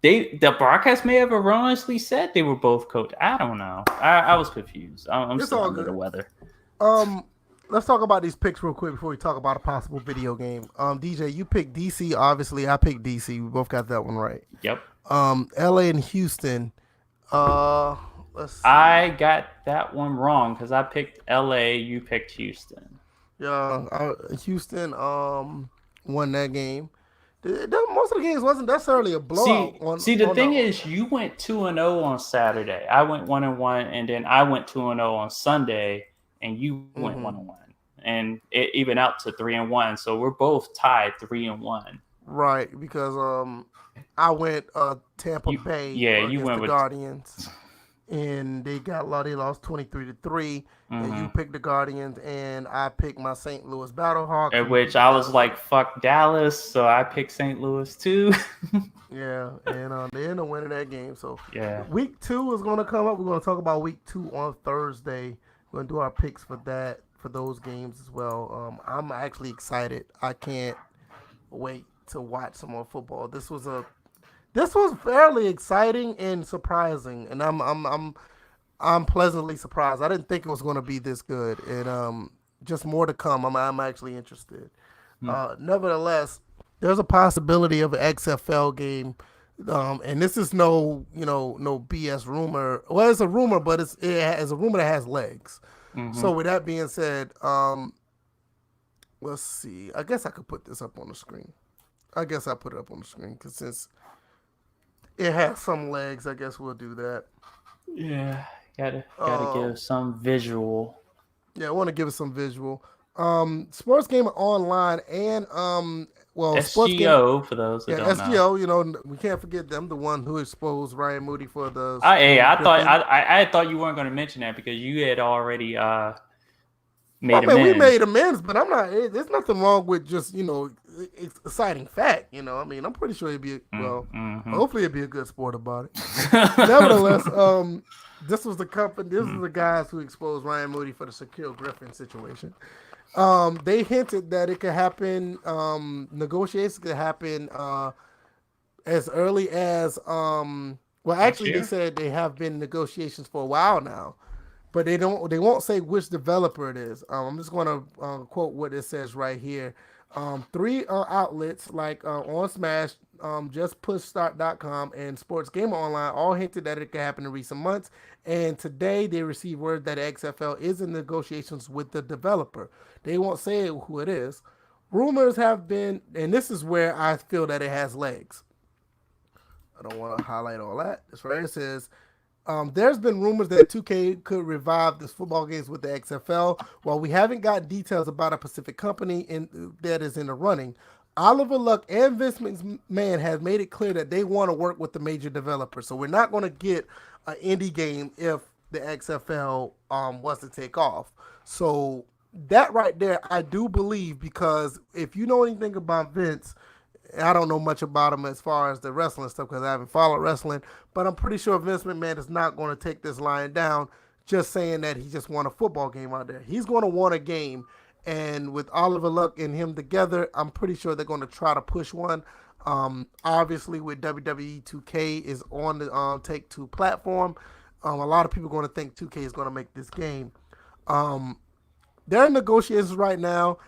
Speaker 1: the broadcast may have erroneously said they were both coached. I don't know. I was confused. I'm still under the weather.
Speaker 2: Let's talk about these picks real quick before we talk about a possible video game. DJ, you picked DC. Obviously, I picked DC. We both got that one right.
Speaker 1: Yep.
Speaker 2: LA and Houston. Let's see.
Speaker 1: I got that one wrong because I picked LA. You picked Houston.
Speaker 2: Yeah, Houston won that game. Most of the games wasn't necessarily a blowout.
Speaker 1: The thing is, you went 2-0 on Saturday. I went 1-1, and then I went 2-0 on Sunday, and you went 1-1, and it even out to 3-1. So we're both tied 3-1.
Speaker 2: Right, because I went Tampa Bay.
Speaker 1: Yeah, you went
Speaker 2: the
Speaker 1: with
Speaker 2: Guardians, and they lost 23-3. And you picked the Guardians, and I picked my St. Louis Battlehawks.
Speaker 1: At which I was like, "Fuck Dallas," so I picked St. Louis too.
Speaker 2: Yeah, and they ended up winning that game. So
Speaker 1: yeah,
Speaker 2: week 2 is going to come up. We're going to talk about week 2 on Thursday. We're going to do our picks for those games as well. I'm actually excited. I can't wait to watch some more football. This was fairly exciting and surprising, and I'm pleasantly surprised. I didn't think it was going to be this good, and just more to come. I'm actually interested. Nevertheless, there's a possibility of an XFL game, and this is no BS rumor. Well, it's a rumor, but it's a rumor that has legs. So with that being said, let's see. I guess I could put this up on the screen. I guess I'll put it up on the screen because since it has some legs, I guess we'll do that.
Speaker 1: Yeah. Gotta give some visual.
Speaker 2: Yeah, I want to give it some visual. Sports Gamer Online and
Speaker 1: SGO for those that don't know.
Speaker 2: SGO, we can't forget them, the one who exposed Ryan Moody for the.
Speaker 1: I thought you weren't going to mention that because you had already made amends.
Speaker 2: We made amends, but I'm not. There's nothing wrong with just it's exciting fact. I'm pretty sure it'd be hopefully it'd be a good sport about it. Nevertheless, this was the company. This was the guys who exposed Ryan Moody for the Shaquille Griffin situation. They hinted that it could happen. Negotiations could happen as early as they said they have been negotiations for a while now, but they won't say which developer it is. I'm just going to quote what it says right here. 3 outlets like On Smash, JustPushStart.com, and Sports Gamer Online all hinted that it could happen in recent months. And today they received word that XFL is in negotiations with the developer. They won't say who it is. Rumors have been, and this is where I feel that it has legs. I don't want to highlight all that. That's right. It says, there's been rumors that 2K could revive this football games with the XFL. While we haven't gotten details about a specific company that is in the running, Oliver Luck and Vince McMahon have made it clear that they want to work with the major developer. So we're not going to get an indie game if the XFL wants to take off. So that right there, I do believe, because if you know anything about Vince, I don't know much about him as far as the wrestling stuff because I haven't followed wrestling, but I'm pretty sure Vince McMahon is not going to take this line down just saying that he just won a football game out there. He's going to want a game, and with Oliver Luck and him together, I'm pretty sure they're going to try to push one. Obviously, with WWE 2K is on the Take Two platform, a lot of people are going to think 2K is going to make this game. Um, they're in negotiations right now.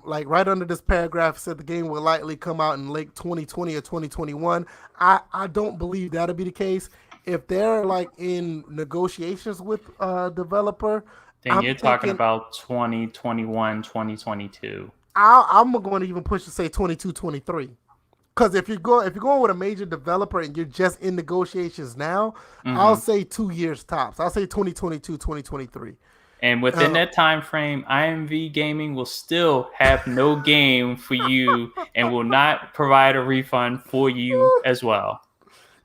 Speaker 2: Like right under this paragraph, it said the game will likely come out in late 2020 or 2021. I don't believe that'll be the case. If they're like in negotiations with a developer,
Speaker 1: Then
Speaker 2: I'm
Speaker 1: you're talking
Speaker 2: thinking
Speaker 1: about 2021, 2022.
Speaker 2: I'm going to even push to say 22, 23. Because if you're going with a major developer and you're just in negotiations now, I'll
Speaker 1: Mm-hmm.
Speaker 2: say 2 years tops. I'll say 2022, 2023.
Speaker 1: And within
Speaker 2: Uh,
Speaker 1: that time frame, IMV Gaming will still have no game for you and will not provide a refund for you as well.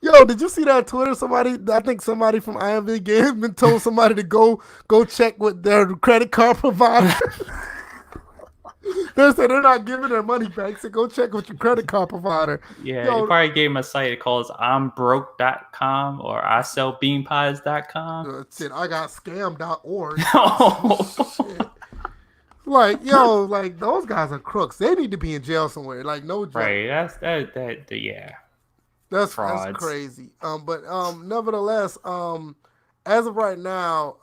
Speaker 2: Yo, did you see that on Twitter? I think somebody from IMV Games been told somebody to go check with their credit card provider. They said they're not giving their money back, so go check with your credit card provider.
Speaker 1: Yeah, you
Speaker 2: Yo,
Speaker 1: probably gave him a site it calls I'mBroke.com or ISellBeanPies.com.
Speaker 2: shit, I got scam.org.
Speaker 1: Oh,
Speaker 2: Shit. Like, yo, like those guys are crooks. They need to be in jail somewhere. Like, no joke.
Speaker 1: right. Yeah.
Speaker 2: That's
Speaker 1: Frauds.
Speaker 2: crazy. But nevertheless, as of right now,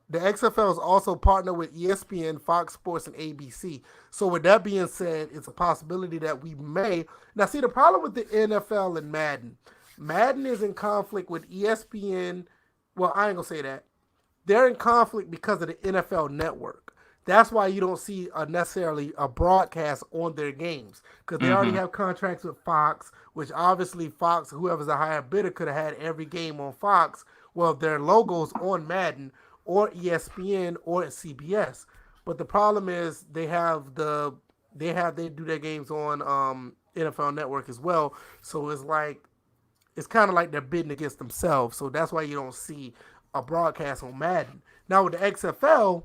Speaker 2: the XFL is also partnered with ESPN, Fox Sports, and ABC. So with that being said, it's a possibility that we may now see the problem with the NFL and Madden. Madden is in conflict with ESPN. Well, I ain't gonna say that. They're in conflict because of the NFL Network. That's why you don't see necessarily a broadcast on their games because they already
Speaker 1: Mm-hmm.
Speaker 2: have contracts with Fox, which obviously Fox, whoever's a higher bidder, could have had every game on Fox. Well, their logos on Madden or ESPN or CBS. But the problem is they do their games on NFL Network as well. So it's kind of like they're bidding against themselves. So that's why you don't see a broadcast on Madden. Now with the XFL,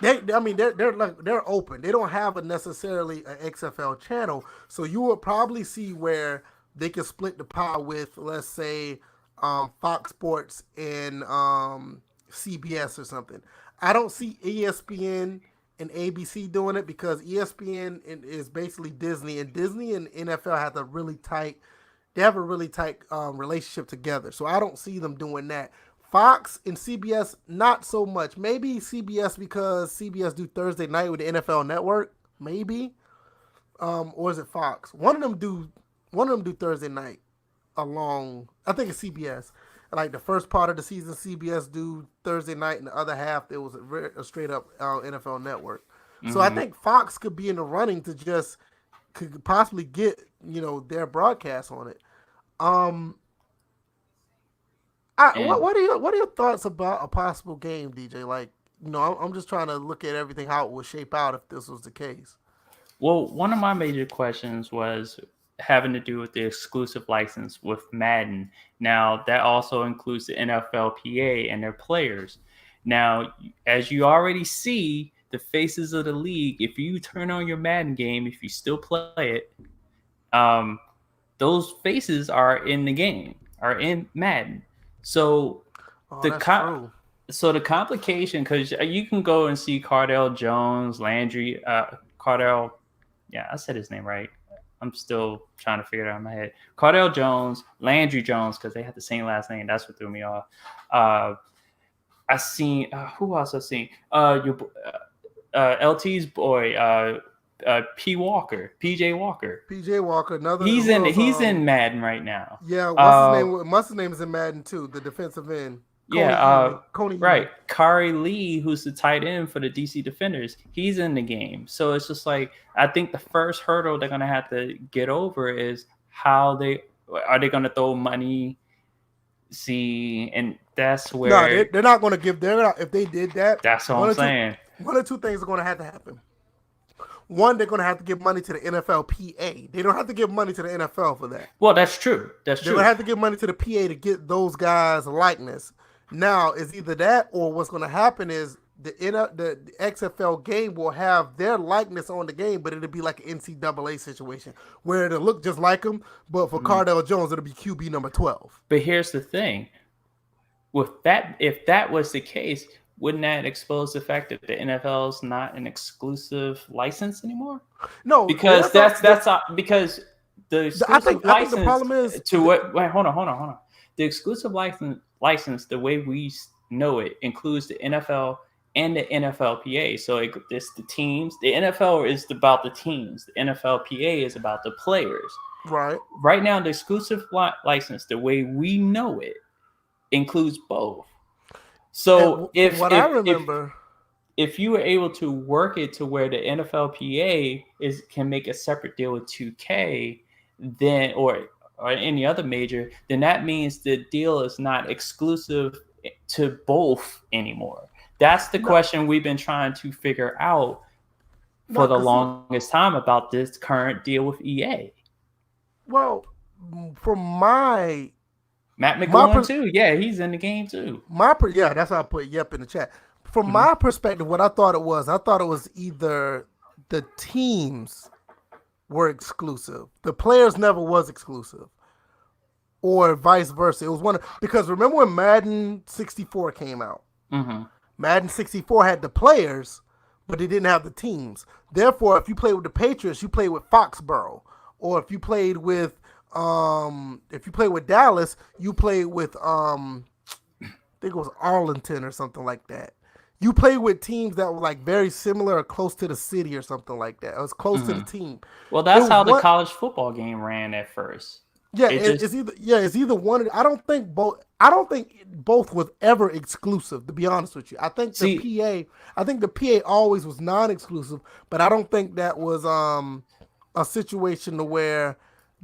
Speaker 2: they're open. They don't have a necessarily an XFL channel, so you will probably see where they can split the pie with, let's say, Fox Sports and CBS or something. I don't see ESPN and ABC doing it because ESPN is basically Disney, and Disney and NFL have a really tight. They have a really tight relationship together, so I don't see them doing that. Fox and CBS, not so much. Maybe CBS because CBS do Thursday night with the NFL Network, maybe, or is it Fox? One of them do Thursday night along. I think it's CBS. Like the first part of the season, CBS do Thursday night, and the other half it was a straight up NFL Network. So I
Speaker 1: Mm-hmm.
Speaker 2: think Fox could be in the running to just could possibly get their broadcast on it. Um,
Speaker 1: And
Speaker 2: what are your thoughts about a possible game, DJ? Like, I'm just trying to look at everything how it would shape out if this was the case.
Speaker 1: well, one of my major questions was having to do with the exclusive license with Madden. Now, that also includes the NFLPA and their players. Now, as you already see, the faces of the league, if you turn on your Madden game, if you still play it, um, those faces are in the game, are in Madden. So
Speaker 2: Oh,
Speaker 1: the
Speaker 2: that's
Speaker 1: co-
Speaker 2: true.
Speaker 1: so the complication, because you can go and see Cardell Jones, Landry, Cardell. Yeah, I said his name right. I'm still trying to figure it out in my head. Cardell Jones, Landry Jones, because they had the same last name. That's what threw me off. Uh, I seen who else I seen? LT's boy, P Walker, PJ Walker.
Speaker 2: PJ Walker, another
Speaker 1: He's
Speaker 2: who
Speaker 1: in
Speaker 2: else?
Speaker 1: he's in Madden right now.
Speaker 2: Yeah, what's his
Speaker 1: Uh,
Speaker 2: name? What's his name is in Madden too. The defensive end,
Speaker 1: yeah,
Speaker 2: Coney
Speaker 1: right.
Speaker 2: Ely.
Speaker 1: Kari Lee, who's the tight end for the DC Defenders, he's in the game. So it's just like I think the first hurdle they're gonna have to get over is how they are they gonna throw money. See, and that's
Speaker 2: No,
Speaker 1: where
Speaker 2: they're not going to give. They're not, if they did that,
Speaker 1: that's what
Speaker 2: one
Speaker 1: I'm
Speaker 2: or two
Speaker 1: saying.
Speaker 2: one or two things are going to have to happen. One, they're going to have to give money to the NFLPA. They don't have to give money to the NFL for that.
Speaker 1: Well, that's true. That's
Speaker 2: They're going
Speaker 1: true.
Speaker 2: to have to give money to the PA to get those guys a likeness. Now, it's either that or what's going to happen is the XFL game will have their likeness on the game, but it'll be like an NCAA situation where it'll look just like them, but for
Speaker 1: Mm.
Speaker 2: Cardell Jones, it'll be QB number 12.
Speaker 1: But here's the thing: with that, if that was the case, wouldn't that expose the fact that the NFL is not an exclusive license anymore?
Speaker 2: No,
Speaker 1: Because because the exclusive
Speaker 2: I think the
Speaker 1: license
Speaker 2: problem is
Speaker 1: to what? Wait, hold on. The exclusive license, the way we know it, includes the NFL and the NFLPA. So it's the teams. The NFL is about the teams. The NFLPA is about the players.
Speaker 2: right.
Speaker 1: Right now, the exclusive license, the way we know it, includes both. So
Speaker 2: From what I remember,
Speaker 1: if you were able to work it to where the NFLPA can make a separate deal with 2K, then or any other major, then that means the deal is not exclusive to both anymore. That's the question we've been trying to figure out for the longest time about this current deal with EA.
Speaker 2: Well, from my
Speaker 1: Matt McGowan too. Yeah, he's in the game too.
Speaker 2: Yeah, that's how I put yep in the chat. From my perspective, what I thought it was either the teams were exclusive, the players never was exclusive, or vice versa. It was one because remember when Madden 64 came out?
Speaker 1: Mm-hmm.
Speaker 2: Madden 64 had the players, but it didn't have the teams. Therefore, if you played with the Patriots, you played with Foxborough, or if you played with Dallas, you played with I think it was Arlington or something like that. You played with teams that were like very similar or close to the city or something like that. It was close to the team.
Speaker 1: Well, that's how the college football game ran at first.
Speaker 2: Yeah, it's either one. I don't think both was ever exclusive. To be honest with you, I think the PA always was non-exclusive, but I don't think that was a situation to where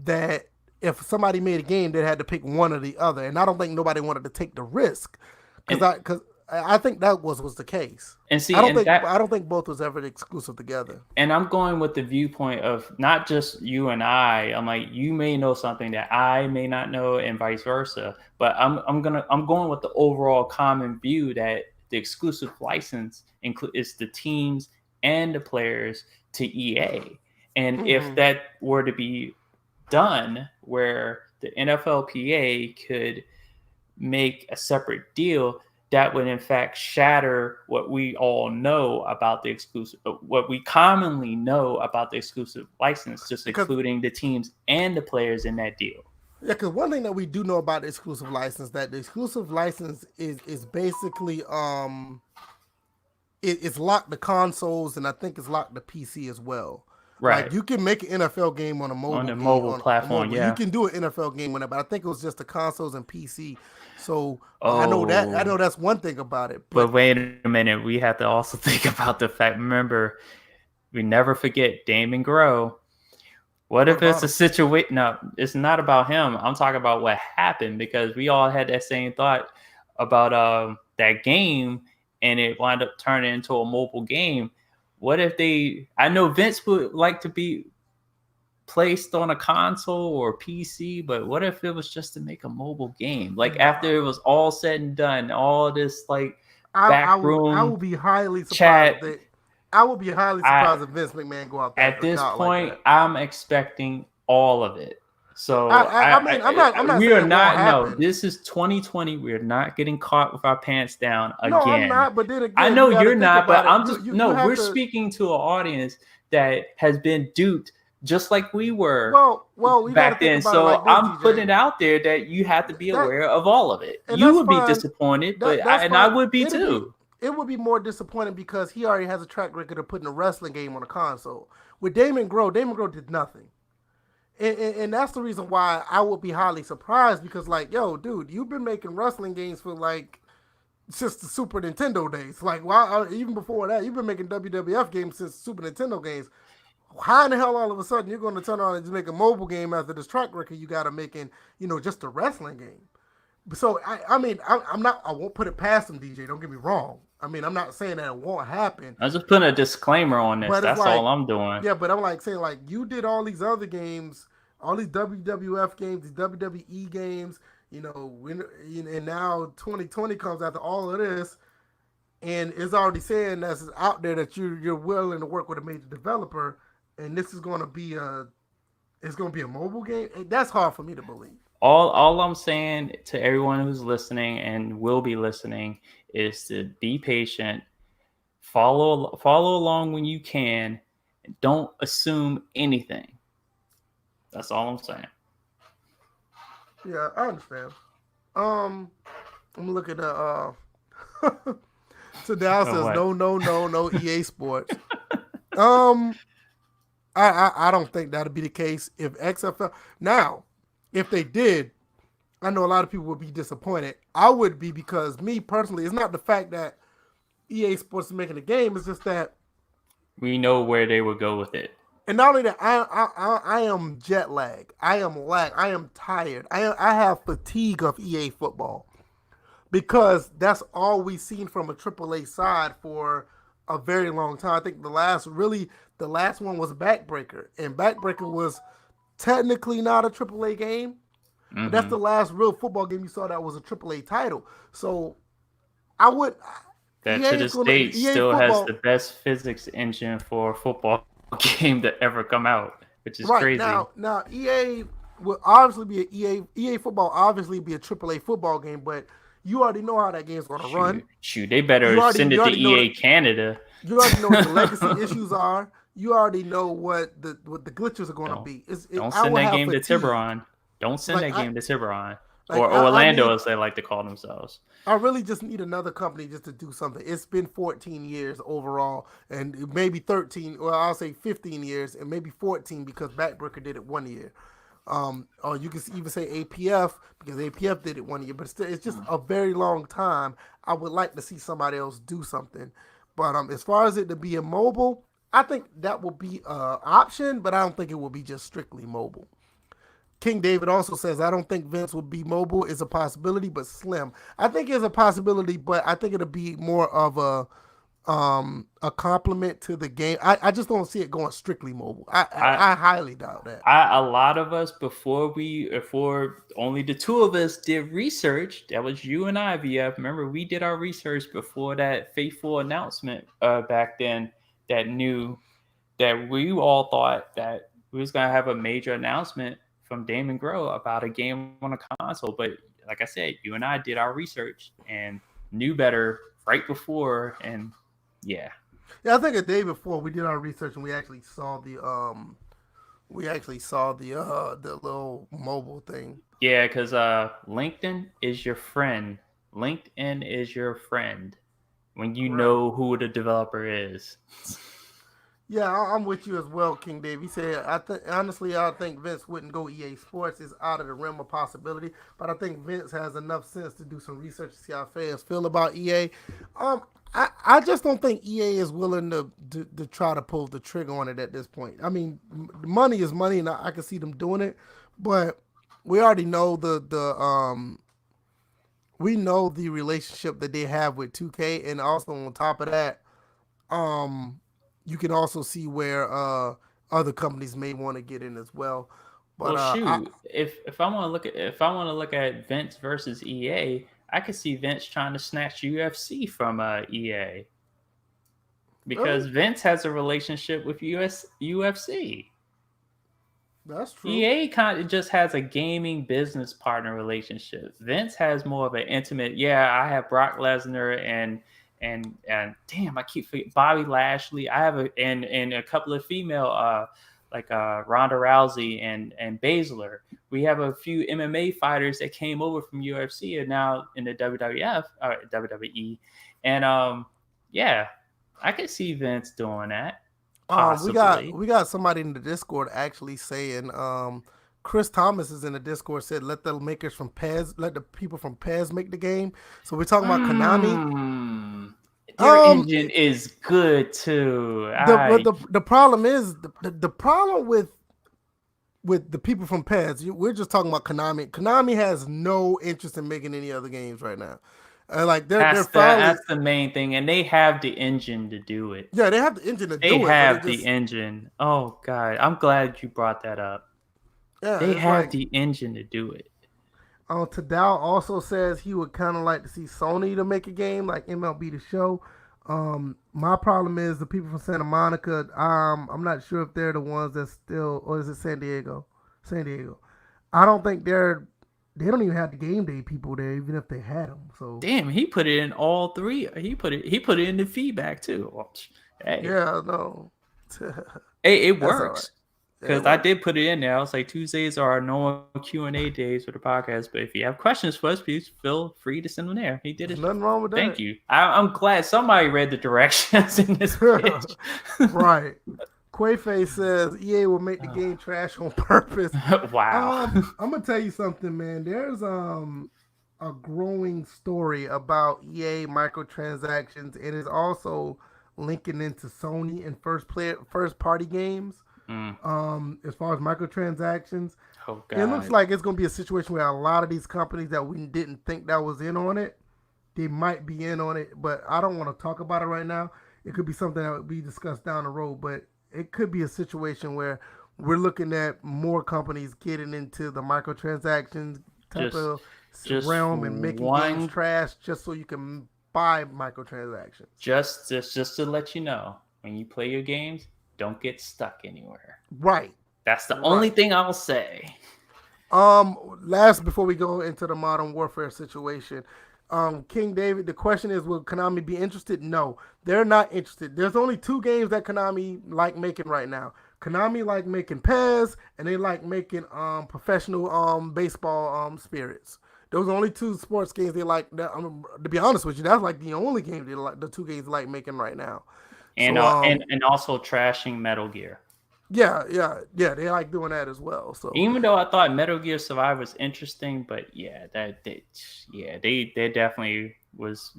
Speaker 2: that if somebody made a game, they had to pick one or the other, and I don't think nobody wanted to take the risk because I think that was the case.
Speaker 1: And see,
Speaker 2: I don't think both was ever exclusive together.
Speaker 1: And I'm going with the viewpoint of not just you and I. I'm like, you may know something that I may not know, and vice versa. But I'm going with the overall common view that the exclusive license is the teams and the players to EA. And if that were to be done, where the NFLPA could make a separate deal, that would in fact shatter what we all know about the exclusive, what we commonly know about the exclusive license, just including the teams and the players in that deal.
Speaker 2: Yeah, because one thing that we do know about the exclusive license, that the exclusive license is basically it's locked to consoles, and I think it's locked to PC as well.
Speaker 1: Right.
Speaker 2: Like you can make an NFL game on a
Speaker 1: mobile platform. Yeah,
Speaker 2: you can do an NFL game on it, but I think it was just the consoles and PC. So I know that's one thing about it.
Speaker 1: But wait a minute, we have to also think about the fact. Remember, we never forget Damon Groh. What if it's a situation? No, it's not about him. I'm talking about what happened, because we all had that same thought about that game, and it wound up turning into a mobile game. What if I know Vince would like to be placed on a console or PC, but what if it was just to make a mobile game? Like after it was all said and done, all this like backroom,
Speaker 2: I will be highly surprised. I will be highly surprised if Vince McMahon go out there.
Speaker 1: At this point, like I'm expecting all of it. So
Speaker 2: I'm not.
Speaker 1: We are not. No, this is 2020. We are not getting caught with our pants down again.
Speaker 2: No, I'm not. But then again,
Speaker 1: I know you're not. But I'm just we're speaking to an audience that has been duped, just like we were.
Speaker 2: Well,
Speaker 1: back then. So like I'm putting it out there that you have to be aware of all of it. You would be disappointed, but I would be too.
Speaker 2: It would be more disappointing because he already has a track record of putting a wrestling game on a console. With Damon Groh did nothing. And that's the reason why I would be highly surprised, because like, yo, dude, you've been making wrestling games for like since the Super Nintendo days. Like, even before that, you've been making WWF games since Super Nintendo games. How in the hell all of a sudden you're going to turn around and just make a mobile game after this track record you got to making, just a wrestling game? So I won't put it past him, DJ. Don't get me wrong. I mean, I'm not saying that it won't happen.
Speaker 1: I'm just putting a disclaimer on this. That's like, all I'm doing.
Speaker 2: Yeah, but I'm like saying, like, you did all these other games, all these WWF games, these WWE games, and now 2020 comes after all of this, and it's already saying that's out there that you're willing to work with a major developer, and this is going to be a mobile game. That's hard for me to believe.
Speaker 1: All I'm saying to everyone who's listening and will be listening is to be patient, follow along when you can, and don't assume anything. That's all I'm saying.
Speaker 2: Yeah, I understand. Um, I'm looking at so Dow
Speaker 1: Or
Speaker 2: says
Speaker 1: what?
Speaker 2: no EA Sports. Um, I don't think that'd be the case if XFL. Now, if they did, I know a lot of people would be disappointed. I would be because me personally, it's not the fact that EA Sports is making a game. It's just that,
Speaker 1: We know where they would go with it.
Speaker 2: and not only that, I am jet lag. I am lag. I am tired. I have fatigue of EA football because that's all we've seen from a AAA side for a very long time. I think the last one was Backbreaker, and Backbreaker was technically not a AAA game, but that's
Speaker 1: Hmm.
Speaker 2: the last real football game you saw that was a AAA title. So I would
Speaker 1: That
Speaker 2: EA
Speaker 1: to
Speaker 2: is
Speaker 1: this
Speaker 2: going to
Speaker 1: date
Speaker 2: EA
Speaker 1: still has the
Speaker 2: football
Speaker 1: best physics engine for a football game to ever come out, which is
Speaker 2: right
Speaker 1: crazy.
Speaker 2: now. EA will obviously be EA football obviously be a AAA football game, but you already know how that game's going to run.
Speaker 1: Shoot, they better send
Speaker 2: You
Speaker 1: it to
Speaker 2: already know that
Speaker 1: EA Canada.
Speaker 2: you already know what the legacy issues are. You already know what the glitches are going to
Speaker 1: don't
Speaker 2: be.
Speaker 1: don't
Speaker 2: I
Speaker 1: send
Speaker 2: will
Speaker 1: that
Speaker 2: have
Speaker 1: game to
Speaker 2: fatigue.
Speaker 1: Tiburon. Don't send
Speaker 2: Like
Speaker 1: that game to Tiburon or
Speaker 2: I
Speaker 1: Orlando,
Speaker 2: need
Speaker 1: as they like to call themselves.
Speaker 2: I really just need another company just to do something. It's been 14 years overall, and maybe 13. Well, I'll say 15 years, and maybe 14 because Backbreaker did it 1 year. Or you can even say APF because APF did it 1 year, but still, it's just a very long time. I would like to see somebody else do something. But as far as it to be a mobile, I think that will be an option, but I don't think it will be just strictly mobile. King David also says, I don't think Vince would be mobile is a possibility, but slim. I think it's a possibility, but I think it'll be more of a compliment to the game. I just don't see it going strictly mobile.
Speaker 1: I
Speaker 2: I highly doubt that.
Speaker 1: a lot of us before only the two of us did research. That was you and I, VF. Remember, we did our research before that fateful announcement back then that knew that we all thought that we was gonna have a major announcement from Damon Grow about a game on a console. But like I said, you and I did our research and knew better right before, and yeah,
Speaker 2: Yeah, I think a day before we did our research and we actually saw the little mobile thing.
Speaker 1: yeah, because LinkedIn is your friend. LinkedIn is your friend when you
Speaker 2: Right.
Speaker 1: know who the developer is.
Speaker 2: Yeah, I'm with you as well, King Dave. He said, I think honestly, I think Vince wouldn't go EA Sports. It's out of the realm of possibility, but I think Vince has enough sense to do some research to see how fans feel about EA. Um, I just don't think EA is willing to try to pull the trigger on it at this point. I mean, money is money, and I can see them doing it, but we already know we know the relationship that they have with 2K, and also on top of that, um, you can also see where other companies may want to get in as well. But
Speaker 1: Well, shoot, if I want to look at Vince versus EA, I could see Vince trying to snatch UFC from EA because
Speaker 2: really,
Speaker 1: Vince has a relationship with UFC.
Speaker 2: that's true.
Speaker 1: EA kind of just has a gaming business partner relationship. Vince has more of an intimate. Yeah, I have Brock Lesnar and damn, I keep forgetting Bobby Lashley. I have and a couple of female like Ronda Rousey and Baszler. We have a few MMA fighters that came over from UFC and now in the WWF or WWE, and yeah, I could see Vince doing that possibly.
Speaker 2: We got somebody in the Discord actually saying Chris Thomas is in the Discord said let the people from Pez make the game. So we're talking about Konami.
Speaker 1: Mm, their
Speaker 2: Um,
Speaker 1: engine is good too.
Speaker 2: the problem is the problem with the people from Pez. We're just talking about Konami. Konami has no interest in making any other games right now. Like they're finally
Speaker 1: that's the main thing, and they have the engine to do it.
Speaker 2: yeah they have the engine to
Speaker 1: They
Speaker 2: do it, but it
Speaker 1: have the
Speaker 2: just
Speaker 1: engine. Oh god, I'm glad you brought that up.
Speaker 2: yeah
Speaker 1: They
Speaker 2: it's
Speaker 1: have
Speaker 2: like
Speaker 1: the engine to do it.
Speaker 2: Tadao also says he would kind of like to see Sony to make a game like MLB The Show. My problem is the people from Santa Monica. I'm not sure if they're the ones that still, or is it San Diego? San Diego. I don't think they're. they don't even have the game day people there, even if they had them. So
Speaker 1: Damn, he put it in all three. He put it in the feedback too. Well, hey,
Speaker 2: yeah, no,
Speaker 1: hey, it
Speaker 2: that's all right.
Speaker 1: works.
Speaker 2: Yeah, it
Speaker 1: Because I
Speaker 2: works.
Speaker 1: did put it in there. I was like, Tuesdays are our normal Q&A days for the podcast. But if you have questions for us, please feel free to send them there. He did
Speaker 2: There's
Speaker 1: it.
Speaker 2: nothing wrong with
Speaker 1: Thank
Speaker 2: that.
Speaker 1: you. I'm glad somebody read the directions in this pitch.
Speaker 2: Right. Quayface says EA will make the game trash on purpose.
Speaker 1: Wow.
Speaker 2: I'm gonna tell you something, man. There's a growing story about EA microtransactions. It is also linking into Sony and first party games.
Speaker 1: Mm.
Speaker 2: As far as microtransactions,
Speaker 1: Oh
Speaker 2: it looks
Speaker 1: God.
Speaker 2: like it's gonna be a situation where a lot of these companies that we didn't think that was in on it, they might be in on it, but I don't want to talk about it right now. It could be something that would be discussed down the road, but it could be a situation where we're looking at more companies getting into the microtransactions type
Speaker 1: Just
Speaker 2: of
Speaker 1: just
Speaker 2: realm and making games
Speaker 1: one
Speaker 2: trash just so you can buy microtransactions.
Speaker 1: just to let you know, when you play your games, don't get stuck anywhere.
Speaker 2: Right,
Speaker 1: That's the only
Speaker 2: right.
Speaker 1: thing I'll say.
Speaker 2: Last before we go into the Modern Warfare situation, King David, the question is, will Konami be interested? No, they're not interested. There's only two games that Konami like making right now. Konami like making PES, and they like making professional baseball spirits. Those are only two sports games they like. To be honest with you, that's like the only game they like. The two games they like making right now.
Speaker 1: And
Speaker 2: So
Speaker 1: uh, and also trashing Metal Gear.
Speaker 2: yeah, yeah, yeah, they like doing that as well. So
Speaker 1: Even though I thought Metal Gear Survive was interesting, but yeah, they definitely was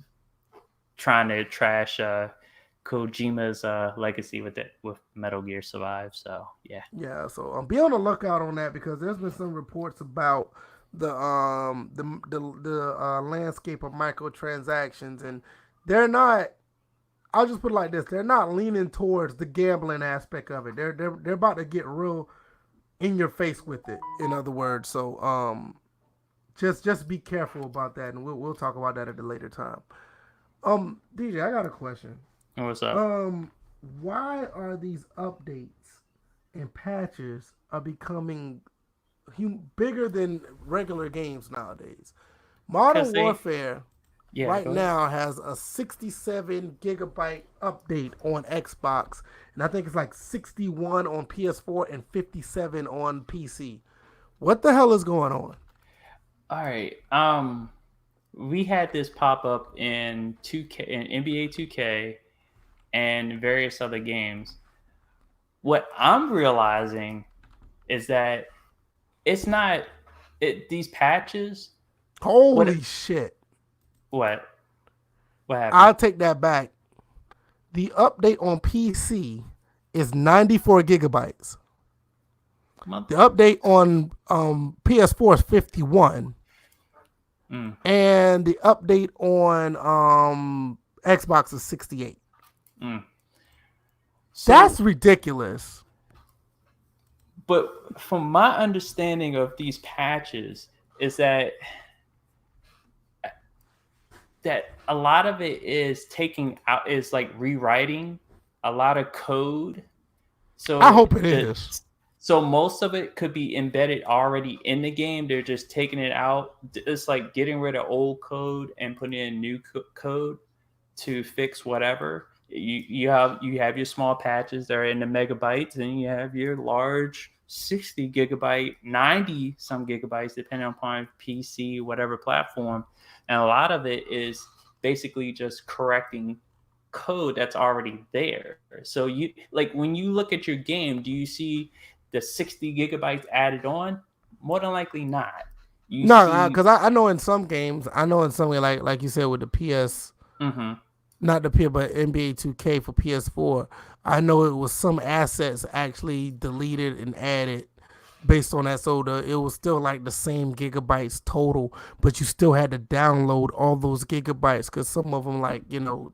Speaker 1: trying to trash Kojima's legacy with Metal Gear Survive. So yeah,
Speaker 2: yeah, so be on the lookout on that because there's been some reports about the landscape of microtransactions, and they're not. I'll just put it like this: they're not leaning towards the gambling aspect of it. They're about to get real in your face with it. In other words, so just be careful about that, and we'll talk about that at a later time. DJ, I got a question.
Speaker 1: what's up?
Speaker 2: Um, why are these updates and patches are becoming bigger than regular games nowadays?
Speaker 1: Because
Speaker 2: Modern Warfare
Speaker 1: yeah,
Speaker 2: right
Speaker 1: go ahead.
Speaker 2: now has a 67 gigabyte update on Xbox, and I think it's like 61 on PS4 and 57 on PC. What the hell is going on?
Speaker 1: All right. We had this pop up in 2K, in NBA 2K, and various other games. What I'm realizing is that it's not these patches.
Speaker 2: Holy
Speaker 1: What
Speaker 2: shit.
Speaker 1: what what happened?
Speaker 2: I'll take that back. The update on PC is 94 gigabytes.
Speaker 1: Month.
Speaker 2: The update on PS4 is 51.
Speaker 1: Mm,
Speaker 2: And the update on Xbox is 68.
Speaker 1: mm. So,
Speaker 2: That's ridiculous.
Speaker 1: but from my understanding of these patches is that a lot of it is taking out is like rewriting a lot of code.
Speaker 2: I
Speaker 1: So
Speaker 2: hope it
Speaker 1: the
Speaker 2: is.
Speaker 1: so most of it could be embedded already in the game. They're just taking it out. It's like getting rid of old code and putting in new code to fix whatever. You have your small patches that are in the megabytes, and you have your large 60 gigabyte, 90 some gigabytes, depending upon PC, whatever platform. And a lot of it is basically just correcting code that's already there. So you like when you look at your game, do you see the 60 gigabytes added on? More than likely not. You
Speaker 2: No,
Speaker 1: see,
Speaker 2: because I know in some games, I know in some way, like you said with the PS,
Speaker 1: mm-hmm,
Speaker 2: not the PS, but NBA 2K for PS4, I know it was some assets actually deleted and added based on that. So it was still like the same gigabytes total, but you still had to download all those gigabytes because some of them, like,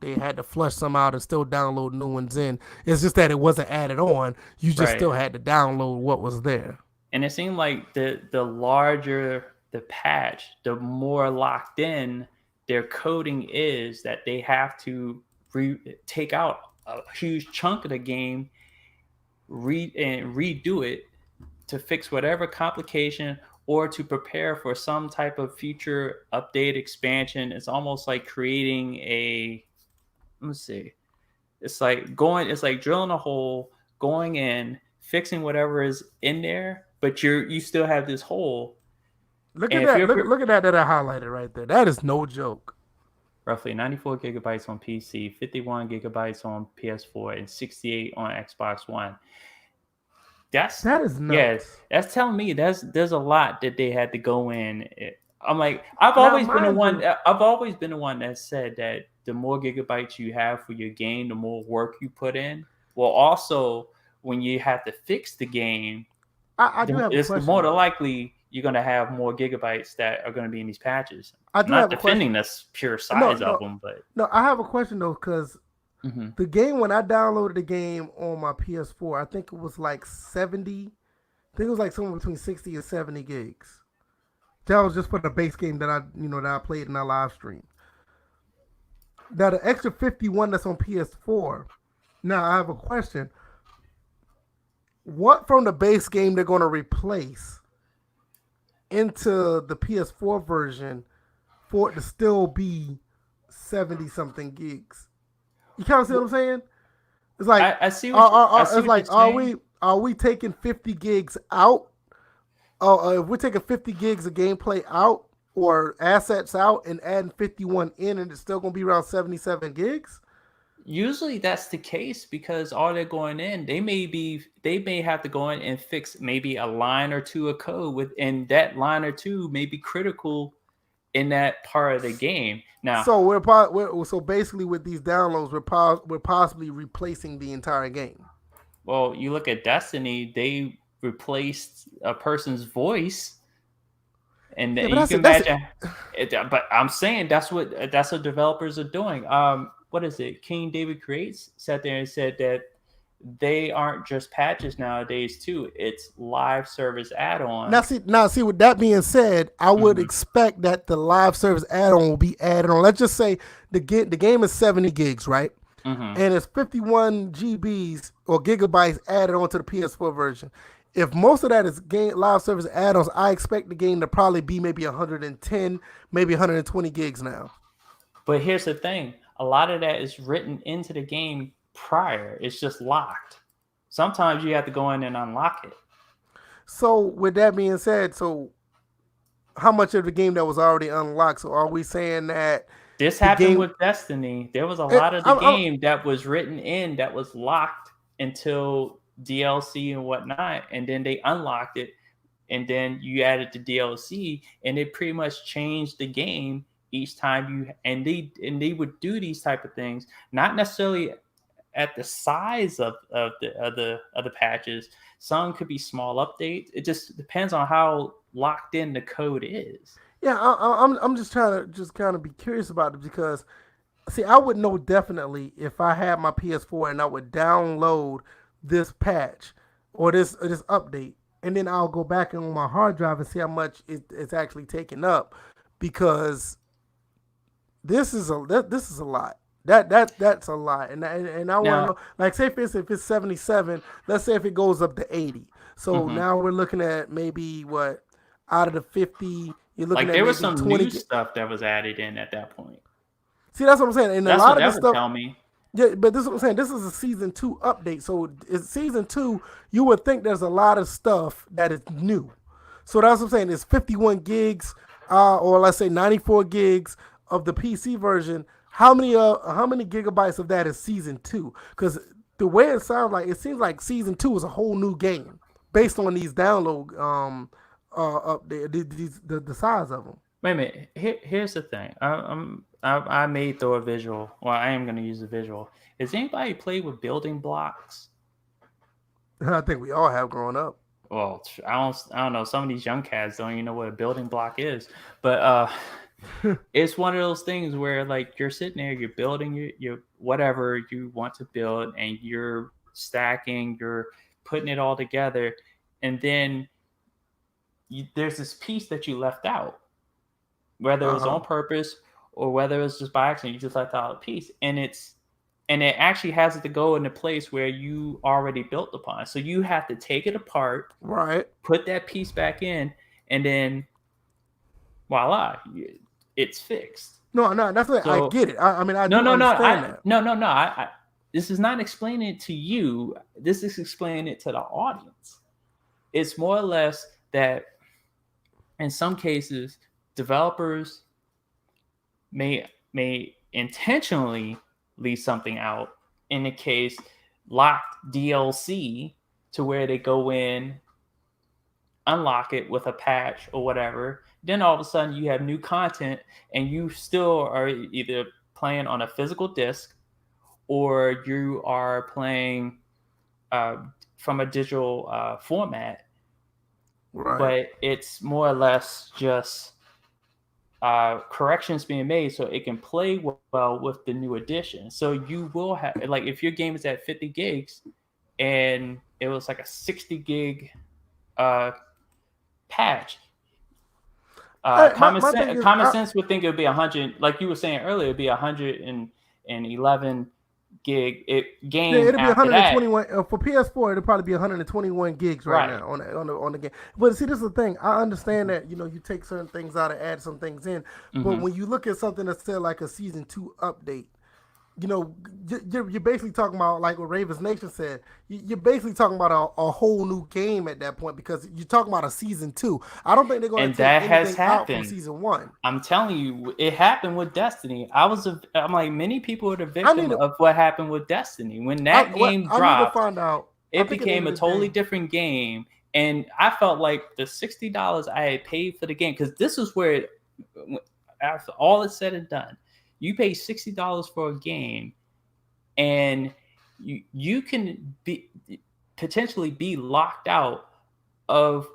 Speaker 2: they had to flush some out and still download new ones in. It's just that it wasn't added on. You just
Speaker 1: right.
Speaker 2: still had to download what was there.
Speaker 1: And it seemed like the larger the patch, the more locked in their coding is that they have to take out a huge chunk of the game, read and redo it to fix whatever complication or to prepare for some type of future update expansion. It's almost like creating a, let's see, it's like drilling a hole, going in, fixing whatever is in there, but you still have this hole.
Speaker 2: Look at
Speaker 1: And if
Speaker 2: that.
Speaker 1: you're
Speaker 2: Look at that I highlighted right there. That is no joke.
Speaker 1: roughly 94 gigabytes on PC, 51 gigabytes on PS4, and 68 on Xbox One. That's
Speaker 2: That is
Speaker 1: yeah,
Speaker 2: nuts.
Speaker 1: that's telling me there's a lot that they had to go in. I'm like,
Speaker 2: Now, mind you,
Speaker 1: I've always been the one that said that the more gigabytes you have for your game, the more work you put in. Well, also when you have to fix the game,
Speaker 2: I do have a
Speaker 1: it's
Speaker 2: question
Speaker 1: more than
Speaker 2: though.
Speaker 1: likely you're going to have more gigabytes that are going to be in these patches.
Speaker 2: I
Speaker 1: I'm
Speaker 2: do
Speaker 1: not
Speaker 2: have a question.
Speaker 1: defending this pure
Speaker 2: No,
Speaker 1: size of
Speaker 2: no,
Speaker 1: them, but
Speaker 2: no. I have a question though, because
Speaker 1: mhm.
Speaker 2: the game when I downloaded the game on my PS4, I think it was like 70. I think it was like somewhere between 60 and 70 gigs. That was just for the base game that I played in our live stream. Now the extra 51 that's on PS4. Now I have a question. What from the base game they're going to replace into the PS4 version for it to still be 70 something gigs? You kind of see what I'm saying? It's like,
Speaker 1: I see what I see
Speaker 2: it's
Speaker 1: what you're
Speaker 2: like,
Speaker 1: saying.
Speaker 2: are we taking 50 gigs out? Oh, if we're taking 50 gigs of gameplay out or assets out and adding 51 in, and it's still gonna be around 77 gigs.
Speaker 1: Usually that's the case because all they're going in, they may have to go in and fix maybe a line or two of code within that line or two may be critical in that part of the game. Now,
Speaker 2: So so basically with these downloads, we're possibly replacing the entire game.
Speaker 1: well, you look at Destiny, they replaced a person's voice, and
Speaker 2: Yeah, but
Speaker 1: you can
Speaker 2: that's it.
Speaker 1: imagine. But I'm saying that's what developers are doing. What is it? King David Creates sat there and said that they aren't just patches nowadays too. It's live service add-ons.
Speaker 2: Now see. With that being said, I would
Speaker 1: Mm-hmm.
Speaker 2: expect that the live service add-on will be added on. Let's just say the game is 70 gigs, right?
Speaker 1: Mm-hmm.
Speaker 2: And it's 51 GBs or gigabytes added onto the PS4 version. If most of that is game live service add-ons, I expect the game to probably be maybe 110, maybe 120 gigs now.
Speaker 1: But here's the thing: a lot of that is written into the game prior. It's just locked. Sometimes you have to go in and unlock it.
Speaker 2: So with that being said, so how much of the game that was already unlocked? So are we saying that
Speaker 1: This
Speaker 2: the
Speaker 1: happened
Speaker 2: game?
Speaker 1: with Destiny. There was a lot of the
Speaker 2: I'm,
Speaker 1: game that was written in that was locked until DLC and whatnot, and then they unlocked it, and then you added the DLC, and it pretty much changed the game each time you and they would do these type of things, not necessarily at the size of the patches. Some could be small updates. It just depends on how locked in the code is.
Speaker 2: yeah, I'm just trying to just kind of be curious about it because see, I would know definitely if I had my PS4 and I would download this patch or this update, and then I'll go back on my hard drive and see how much it's actually taken up because this is a lot. That's a lot, and I want to
Speaker 1: Now,
Speaker 2: know. Like, say for instance, if it's 77, let's say if it goes up to 80. So
Speaker 1: mhm.
Speaker 2: now we're looking at maybe what out of the 50, you're looking
Speaker 1: Like
Speaker 2: at
Speaker 1: there was
Speaker 2: maybe
Speaker 1: some
Speaker 2: 20.
Speaker 1: new stuff that was added in at that point.
Speaker 2: See, that's what I'm saying. And a
Speaker 1: That's what
Speaker 2: lot of
Speaker 1: that
Speaker 2: this
Speaker 1: would
Speaker 2: stuff,
Speaker 1: tell me.
Speaker 2: yeah, but this is what I'm saying. This is a season 2 update. So it's season 2. You would think there's a lot of stuff that is new. So that's what I'm saying. It's 51 gigs, or let's say 94 gigs of the PC version. How many gigabytes of that is season 2? Because the way it sounds like, it seems like season 2 is a whole new game based on these download update the size of them.
Speaker 1: Wait a minute. Here's the thing. I may throw a visual. Well, I am going to use a visual. Has anybody played with building blocks?
Speaker 2: I think we all have grown up.
Speaker 1: Well, I don't know. Some of these young cats don't even know what a building block is. But it's one of those things where like you're sitting there, you're building your whatever you want to build, and you're stacking, you're putting it all together, and then there's this piece that you left out, whether it
Speaker 2: Uh
Speaker 1: was
Speaker 2: huh.
Speaker 1: on purpose or whether it was just by accident. You just left out a piece, and it actually has it to go in a place where you already built upon. So you have to take it apart,
Speaker 2: Right.
Speaker 1: put that piece back in, and then voila, it's fixed.
Speaker 2: No, that's what I
Speaker 1: So
Speaker 2: get it. I mean, I
Speaker 1: no,
Speaker 2: do
Speaker 1: no, no,
Speaker 2: understand that.
Speaker 1: no. This is not explaining it to you. This is explaining it to the audience. It's more or less that in some cases, developers may intentionally leave something out. In the case, locked DLC to where they go in, unlock it with a patch or whatever. Then all of a sudden you have new content, and you still are either playing on a physical disc or you are playing from a digital format,
Speaker 2: Right.
Speaker 1: but it's more or less just corrections being made so it can play well with the new edition. So you will have, like, if your game is at 50 gigs and it was like a 60 gig uh, patch,
Speaker 2: My thing is,
Speaker 1: common sense would think it would be 100, like you were saying earlier, it'd be 111 gig
Speaker 2: yeah,
Speaker 1: game
Speaker 2: it'll be
Speaker 1: after that.
Speaker 2: 121 for PS4. It'll probably be 121 gigs right
Speaker 1: Right.
Speaker 2: now on the game. But see, this is the thing. I understand that you take certain things out and add some things in. But
Speaker 1: Mm-hmm.
Speaker 2: when you look at something that's still like a season 2 update, you know, you're basically talking about, like what Ravens Nation said. You're basically talking about a whole new game at that point, because you're talking about a season 2. I don't think they're going
Speaker 1: And
Speaker 2: to take
Speaker 1: that has
Speaker 2: anything out from
Speaker 1: happened.
Speaker 2: season 1.
Speaker 1: I'm telling you, it happened with Destiny. I'm like, many people are the
Speaker 2: I need
Speaker 1: victim
Speaker 2: to.
Speaker 1: of what happened with Destiny. When that game
Speaker 2: I need to
Speaker 1: dropped,
Speaker 2: find out. I
Speaker 1: it
Speaker 2: think at the
Speaker 1: became
Speaker 2: end
Speaker 1: a
Speaker 2: of the
Speaker 1: totally
Speaker 2: day,
Speaker 1: different game. And I felt like the $60 I had paid for the game, because this is where, after all is said and done, you pay $60 for a game, and you can be potentially be locked out of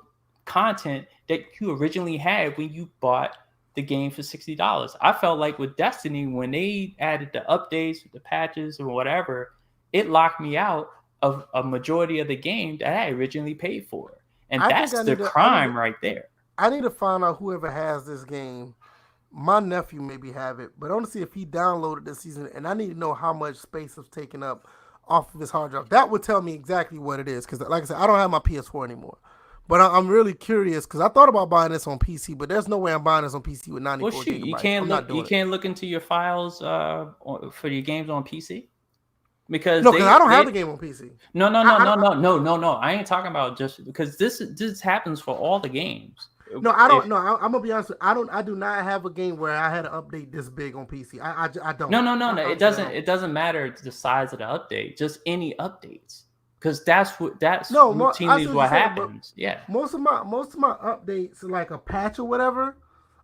Speaker 1: content that you originally had when you bought the game for $60. I felt like with Destiny, when they added the updates, the patches, or whatever, it locked me out of a majority of the game that I originally paid for. And
Speaker 2: I think
Speaker 1: that's
Speaker 2: I
Speaker 1: the
Speaker 2: need to. I need to.
Speaker 1: crime right there.
Speaker 2: I need to find out whoever has this game. My nephew maybe have it, but I want to see if he downloaded this season, and I need to know how much space is taken up off of his hard drive. That would tell me exactly what it is, because, like I said, I don't have my PS4 anymore. But I'm really curious, because I thought about buying this on PC, but there's no way I'm buying this on PC with
Speaker 1: Well,
Speaker 2: 94
Speaker 1: shoot,
Speaker 2: gigabytes. I'm not
Speaker 1: you
Speaker 2: doing it.
Speaker 1: can't look into your files for your games on PC, because
Speaker 2: No, because I don't have the
Speaker 1: they
Speaker 2: game on PC.
Speaker 1: no, no, no,
Speaker 2: I
Speaker 1: no,
Speaker 2: don't.
Speaker 1: no, no, no, no. I ain't talking about just because this happens for all the games.
Speaker 2: No, I
Speaker 1: If
Speaker 2: don't. No, I'm gonna be honest with you. I don't. I do not have a game where I had an update this big on PC. I don't.
Speaker 1: no, no, no, no,
Speaker 2: Honestly, I don't.
Speaker 1: it doesn't matter the size of the update, just any updates, because that's
Speaker 2: No, I
Speaker 1: routinely
Speaker 2: see
Speaker 1: is
Speaker 2: what you're
Speaker 1: what
Speaker 2: saying, but
Speaker 1: happens. Yeah.
Speaker 2: most of my updates, like a patch or whatever.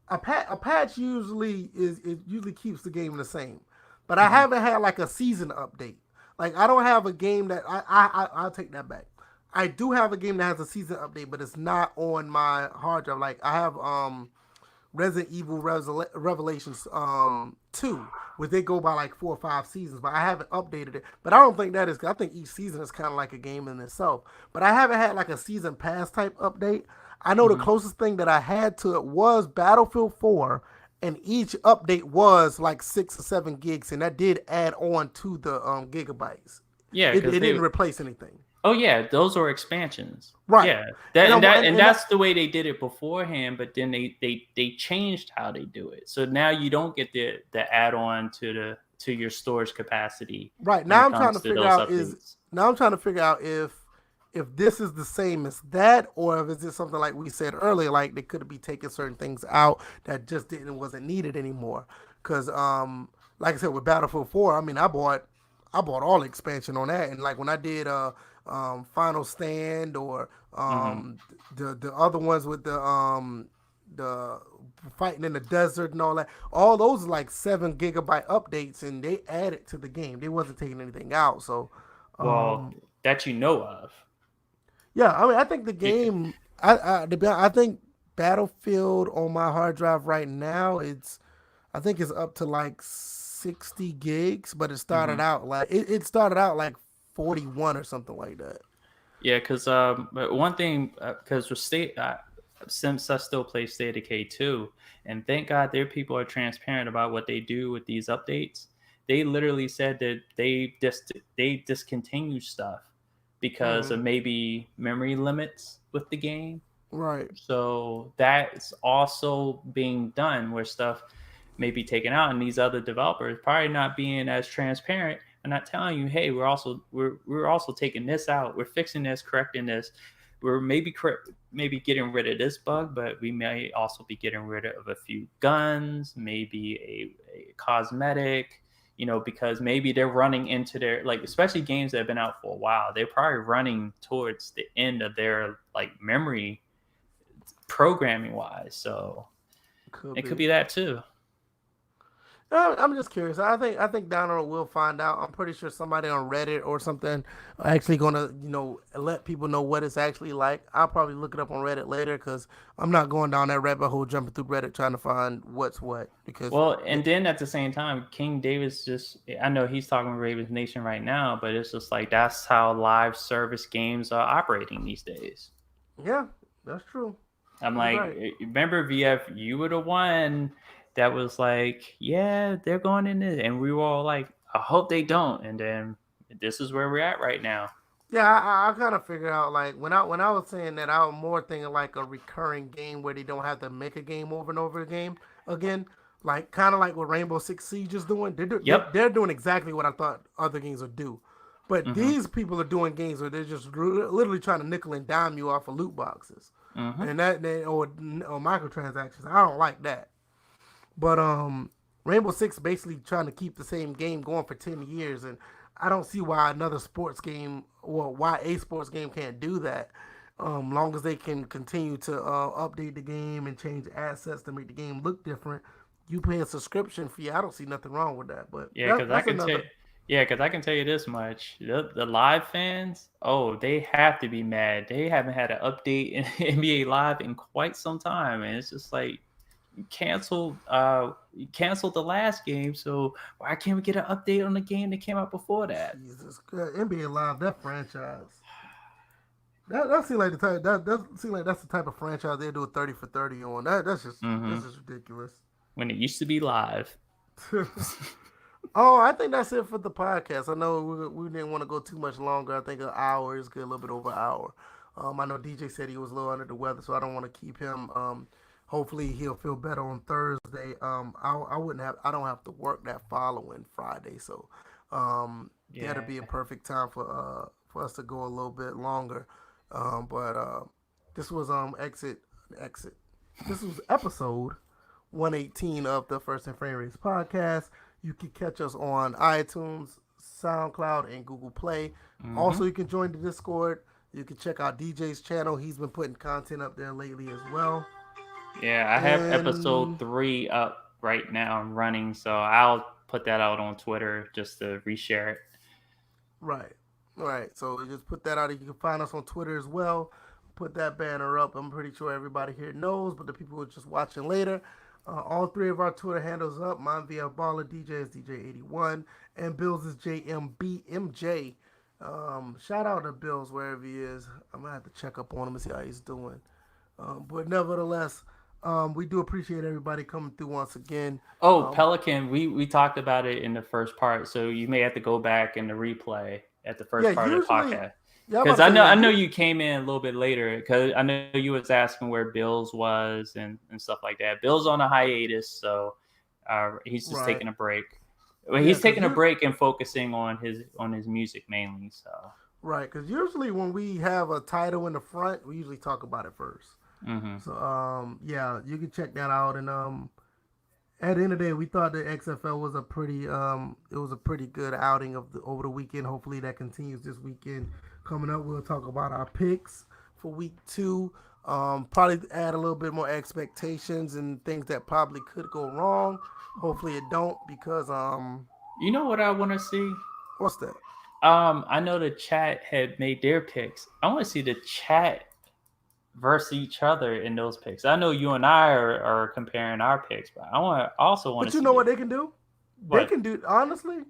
Speaker 2: A patch usually it usually keeps the game the same, but I
Speaker 1: Hmm.
Speaker 2: haven't had like a season update. Like, I don't have a game that I'll take that back. I do have a game that has a season update, but it's not on my hard drive. Like, I have Resident Evil Revelations 2, where they go by like 4 or 5 seasons, but I haven't updated it. But I don't think that is. I think each season is kind of like a game in itself. But I haven't had like a season pass type update. I know the
Speaker 1: Hmm.
Speaker 2: closest thing that I had to it was Battlefield 4, and each update was like 6 or 7 gigs, and that did add on to the gigabytes.
Speaker 1: Yeah,
Speaker 2: It
Speaker 1: because
Speaker 2: didn't
Speaker 1: they.
Speaker 2: replace anything.
Speaker 1: Oh yeah, those are expansions.
Speaker 2: Right.
Speaker 1: Yeah, that
Speaker 2: And I
Speaker 1: and
Speaker 2: want
Speaker 1: that and
Speaker 2: and I,
Speaker 1: that's the way they did it beforehand. But then they changed how they do it. So now you don't get the add on to your storage capacity
Speaker 2: right
Speaker 1: when
Speaker 2: now
Speaker 1: it
Speaker 2: I'm trying
Speaker 1: comes
Speaker 2: to
Speaker 1: to
Speaker 2: figure
Speaker 1: those
Speaker 2: out is
Speaker 1: updates.
Speaker 2: now I'm trying to figure out if this is the same as that, or if it's just something like we said earlier, like they could be taking certain things out that just didn't wasn't needed anymore. Because like I said, with Battlefield 4, I mean, I bought all the expansion on that, and like when I did Final Stand, or
Speaker 1: Hmm.
Speaker 2: the other ones with the fighting in the desert and all those are like 7 gigabyte updates, and they added to the game. They wasn't taking anything out, so
Speaker 1: Well,
Speaker 2: um,
Speaker 1: that you know of,
Speaker 2: yeah. I mean, I think the
Speaker 1: because,
Speaker 2: game. I think Battlefield on my hard drive right now, I think it's up to like 60 gigs, but it started
Speaker 1: hmm
Speaker 2: out like it started out like 41 or something like that.
Speaker 1: yeah, because but one thing, because with state since I still play State of Decay 2, and thank God their people are transparent about what they do with these updates. They literally said that they discontinue stuff because
Speaker 2: Mm-hmm.
Speaker 1: of maybe memory limits with the game.
Speaker 2: Right.
Speaker 1: So that's also being done where stuff may be taken out, and these other developers probably not being as transparent and not telling you, hey, we're also taking this out, we're fixing this, correcting this, we're maybe getting rid of this bug, but we may also be getting rid of a few guns, maybe a cosmetic, because maybe they're running into their, like, especially games that have been out for a while, they're probably running towards the end of their like memory programming wise. So
Speaker 2: Could
Speaker 1: it could
Speaker 2: be.
Speaker 1: be that too.
Speaker 2: I'm just curious. I think down the road we'll find out. I'm pretty sure somebody on Reddit or something are actually gonna let people know what it's actually like. I'll probably look it up on Reddit later because I'm not going down that rabbit hole jumping through Reddit trying to find what's what because
Speaker 1: Well, and then at the same time, King Davis just, I know he's talking with Ravens Nation right now, but it's just like that's how live service games are operating these days.
Speaker 2: yeah, that's true.
Speaker 1: I'm
Speaker 2: You're
Speaker 1: like,
Speaker 2: right.
Speaker 1: remember VF, you were the one that was like, yeah, they're going in this. And we were all like, I hope they don't. And then this is where we're at right now.
Speaker 2: Yeah, I kind of figure out like when I was saying that I was more thinking like a recurring game where they don't have to make a game over and over again, like kind of like what Rainbow Six Siege is doing.
Speaker 1: Yep.
Speaker 2: They're doing exactly what I thought other games would do, but
Speaker 1: Mm-hmm.
Speaker 2: these people are doing games where they're just literally trying to nickel and dime you off of loot boxes,
Speaker 1: Mm-hmm.
Speaker 2: and or microtransactions. I don't like that. But Rainbow Six basically trying to keep the same game going for 10 years, and I don't see why another sports game or why a sports game can't do that. Long as they can continue to update the game and change assets to make the game look different, you pay a subscription fee. I don't see nothing wrong with that. But
Speaker 1: Yeah, because I
Speaker 2: that's
Speaker 1: can tell.
Speaker 2: another.
Speaker 1: Yeah, because I can tell you this much: the live fans, oh, they have to be mad. They haven't had an update in NBA Live in quite some time, and it's just like you canceled the last game, so why can't we get an update on the game that came out before that?
Speaker 2: Jesus, NBA Live, that franchise. That seems like the type that seems like that's the type of franchise they do a 30 for 30 on.
Speaker 1: Hmm.
Speaker 2: That's just ridiculous.
Speaker 1: When it used to be live.
Speaker 2: Oh, I think that's it for the podcast. I know we didn't want to go too much longer. I think an hour is good, a little bit over an hour. I know DJ said he was a little under the weather, so I don't want to keep him. Hopefully he'll feel better on Thursday. I don't have to work that following Friday, so that'll
Speaker 1: Yeah.
Speaker 2: be a perfect time for us to go a little bit longer. But this was exit. This was episode 118 of the First and Framerates podcast. You can catch us on iTunes, SoundCloud, and Google Play.
Speaker 1: Hmm.
Speaker 2: Also, you can join the Discord. You can check out DJ's channel. He's been putting content up there lately as well.
Speaker 1: Yeah, I have episode
Speaker 2: And
Speaker 1: 3 up right now and running, so I'll put that out on Twitter just to reshare it.
Speaker 2: right, right. So just put that out. You can find us on Twitter as well. Put that banner up. I'm pretty sure everybody here knows, but the people who are just watching later, all three of our Twitter handles up. Mine via Baller DJ is DJ81, and Bills is JMBMJ. Shout out to Bills wherever he is. I'm gonna have to check up on him and see how he's doing. But nevertheless, we do appreciate everybody coming through once again.
Speaker 1: Oh,
Speaker 2: Um,
Speaker 1: Pelican, we talked about it in the first part, so you may have to go back in the replay at the
Speaker 2: yeah,
Speaker 1: first part of the
Speaker 2: usually,
Speaker 1: podcast.
Speaker 2: yeah, I'm
Speaker 1: Because
Speaker 2: about to say, yeah,
Speaker 1: I know
Speaker 2: you,
Speaker 1: you came in a little bit later. Because I know you was asking where Bills was and stuff like that. Bill's on a hiatus, so he's just
Speaker 2: right,
Speaker 1: taking a break. Well,
Speaker 2: yeah,
Speaker 1: he's
Speaker 2: because
Speaker 1: taking a
Speaker 2: you,
Speaker 1: break and focusing on his music mainly. So.
Speaker 2: right, because usually when we have a title in the front, we usually talk about it first.
Speaker 1: Hmm.
Speaker 2: So, yeah, you can check that out. And at the end of the day, we thought the XFL was it was a pretty good outing of the over the weekend. Hopefully, that continues this weekend. Coming up, we'll talk about our picks for week 2. Probably add a little bit more expectations and things that probably could go wrong. Hopefully, it don't because
Speaker 1: You know what I want to see?
Speaker 2: what's that?
Speaker 1: I know the chat had made their picks. I want to see the chat versus each other in those picks. I know you and I are comparing our picks, but also want
Speaker 2: But
Speaker 1: to
Speaker 2: you
Speaker 1: see
Speaker 2: know what
Speaker 1: the
Speaker 2: they can do? They
Speaker 1: what
Speaker 2: can do honestly.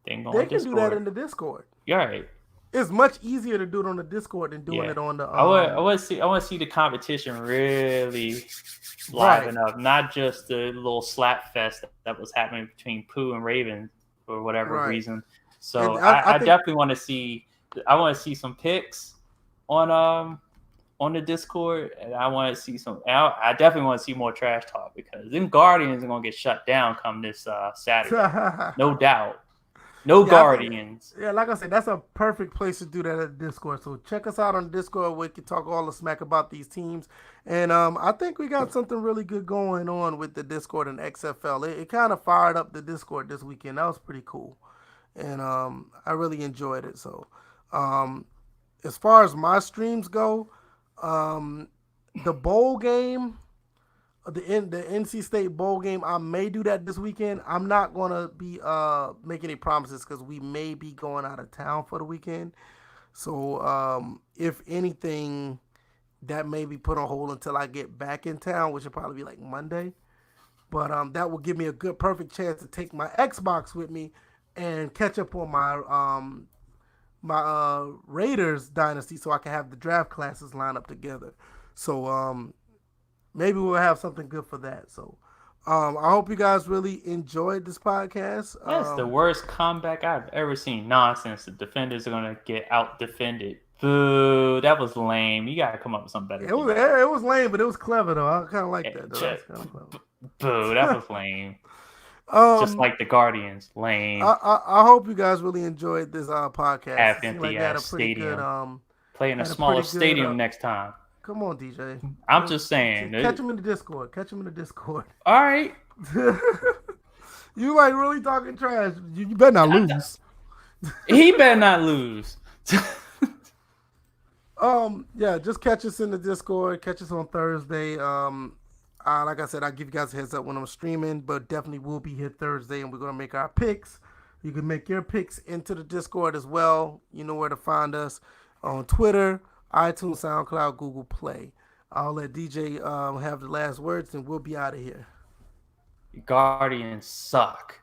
Speaker 1: thing
Speaker 2: They
Speaker 1: on
Speaker 2: can do that
Speaker 1: Discord.
Speaker 2: in the Discord.
Speaker 1: You're right.
Speaker 2: It's much easier to do it on the Discord than doing
Speaker 1: Yeah.
Speaker 2: it on the
Speaker 1: I want to see the competition really
Speaker 2: right,
Speaker 1: liven up, not just the little slap fest that was happening between Pooh and Raven for whatever
Speaker 2: right.
Speaker 1: reason. So
Speaker 2: And I
Speaker 1: I
Speaker 2: think
Speaker 1: definitely want to see. I want to see some picks on on the Discord, and I want to see some. I definitely want to see more trash talk because them Guardians are gonna get shut down come this Saturday, no doubt. No
Speaker 2: Yeah, I think,
Speaker 1: Guardians.
Speaker 2: yeah, like I said, that's a perfect place to do that at Discord. So check us out on Discord where we can talk all the smack about these teams. And I think we got something really good going on with the Discord and XFL. It kind of fired up the Discord this weekend. That was pretty cool. And I really enjoyed it. So um, as far as my streams go, um, the bowl game, the NC State bowl game. I may do that this weekend. I'm not gonna be making any promises because we may be going out of town for the weekend. So if anything, that may be put on hold until I get back in town, which will probably be like Monday. But that will give me a good, perfect chance to take my Xbox with me and catch up on my Raiders dynasty, so I can have the draft classes line up together. So maybe we'll have something good for that. So I hope you guys really enjoyed this podcast.
Speaker 1: That's the worst comeback I've ever seen. Nonsense. The defenders are gonna get out defended. Boo! That was lame. You gotta come up with something better.
Speaker 2: It was lame, but it was clever though. I kind of like that. Though.
Speaker 1: Boo! That was lame. Just like the Guardians, lame.
Speaker 2: I hope you guys really enjoyed this podcast.
Speaker 1: Half empty ass stadium. Good, play in a smaller stadium next time.
Speaker 2: Come on, DJ.
Speaker 1: I'm just saying.
Speaker 2: Catch him in the Discord.
Speaker 1: All right.
Speaker 2: You like really talking trash. You better not lose.
Speaker 1: He better not lose.
Speaker 2: Yeah, just catch us in the Discord. Catch us on Thursday. Like I said, I'll give you guys a heads up when I'm streaming, but definitely will be here Thursday, and we're gonna make our picks. You can make your picks into the Discord as well. You know where to find us on Twitter, iTunes, SoundCloud, Google Play. I'll let DJ have the last words, and we'll be out of here.
Speaker 1: Guardians suck.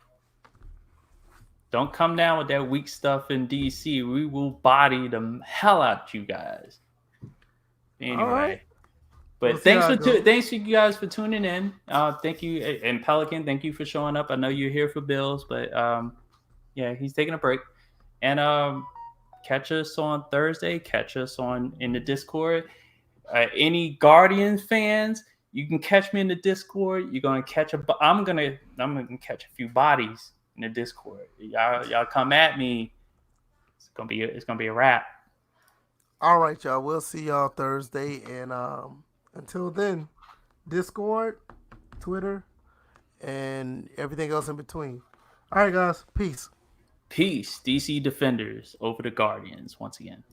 Speaker 1: Don't come down with that weak stuff in DC. We will body the hell out you guys. Anyway. All right. But thanks for you guys for tuning in. Thank you, and Pelican. Thank you for showing up. I know you're here for Bills, but yeah, he's taking a break. And catch us on Thursday. Catch us in the Discord. Any Guardians fans, you can catch me in the Discord. You're gonna catch I'm gonna catch a few bodies in the Discord. Y'all come at me. It's gonna be a wrap.
Speaker 2: All right, y'all. We'll see y'all Thursday, and until then, Discord, Twitter, and everything else in between. All right, guys. Peace.
Speaker 1: Peace. DC Defenders over the Guardians once again.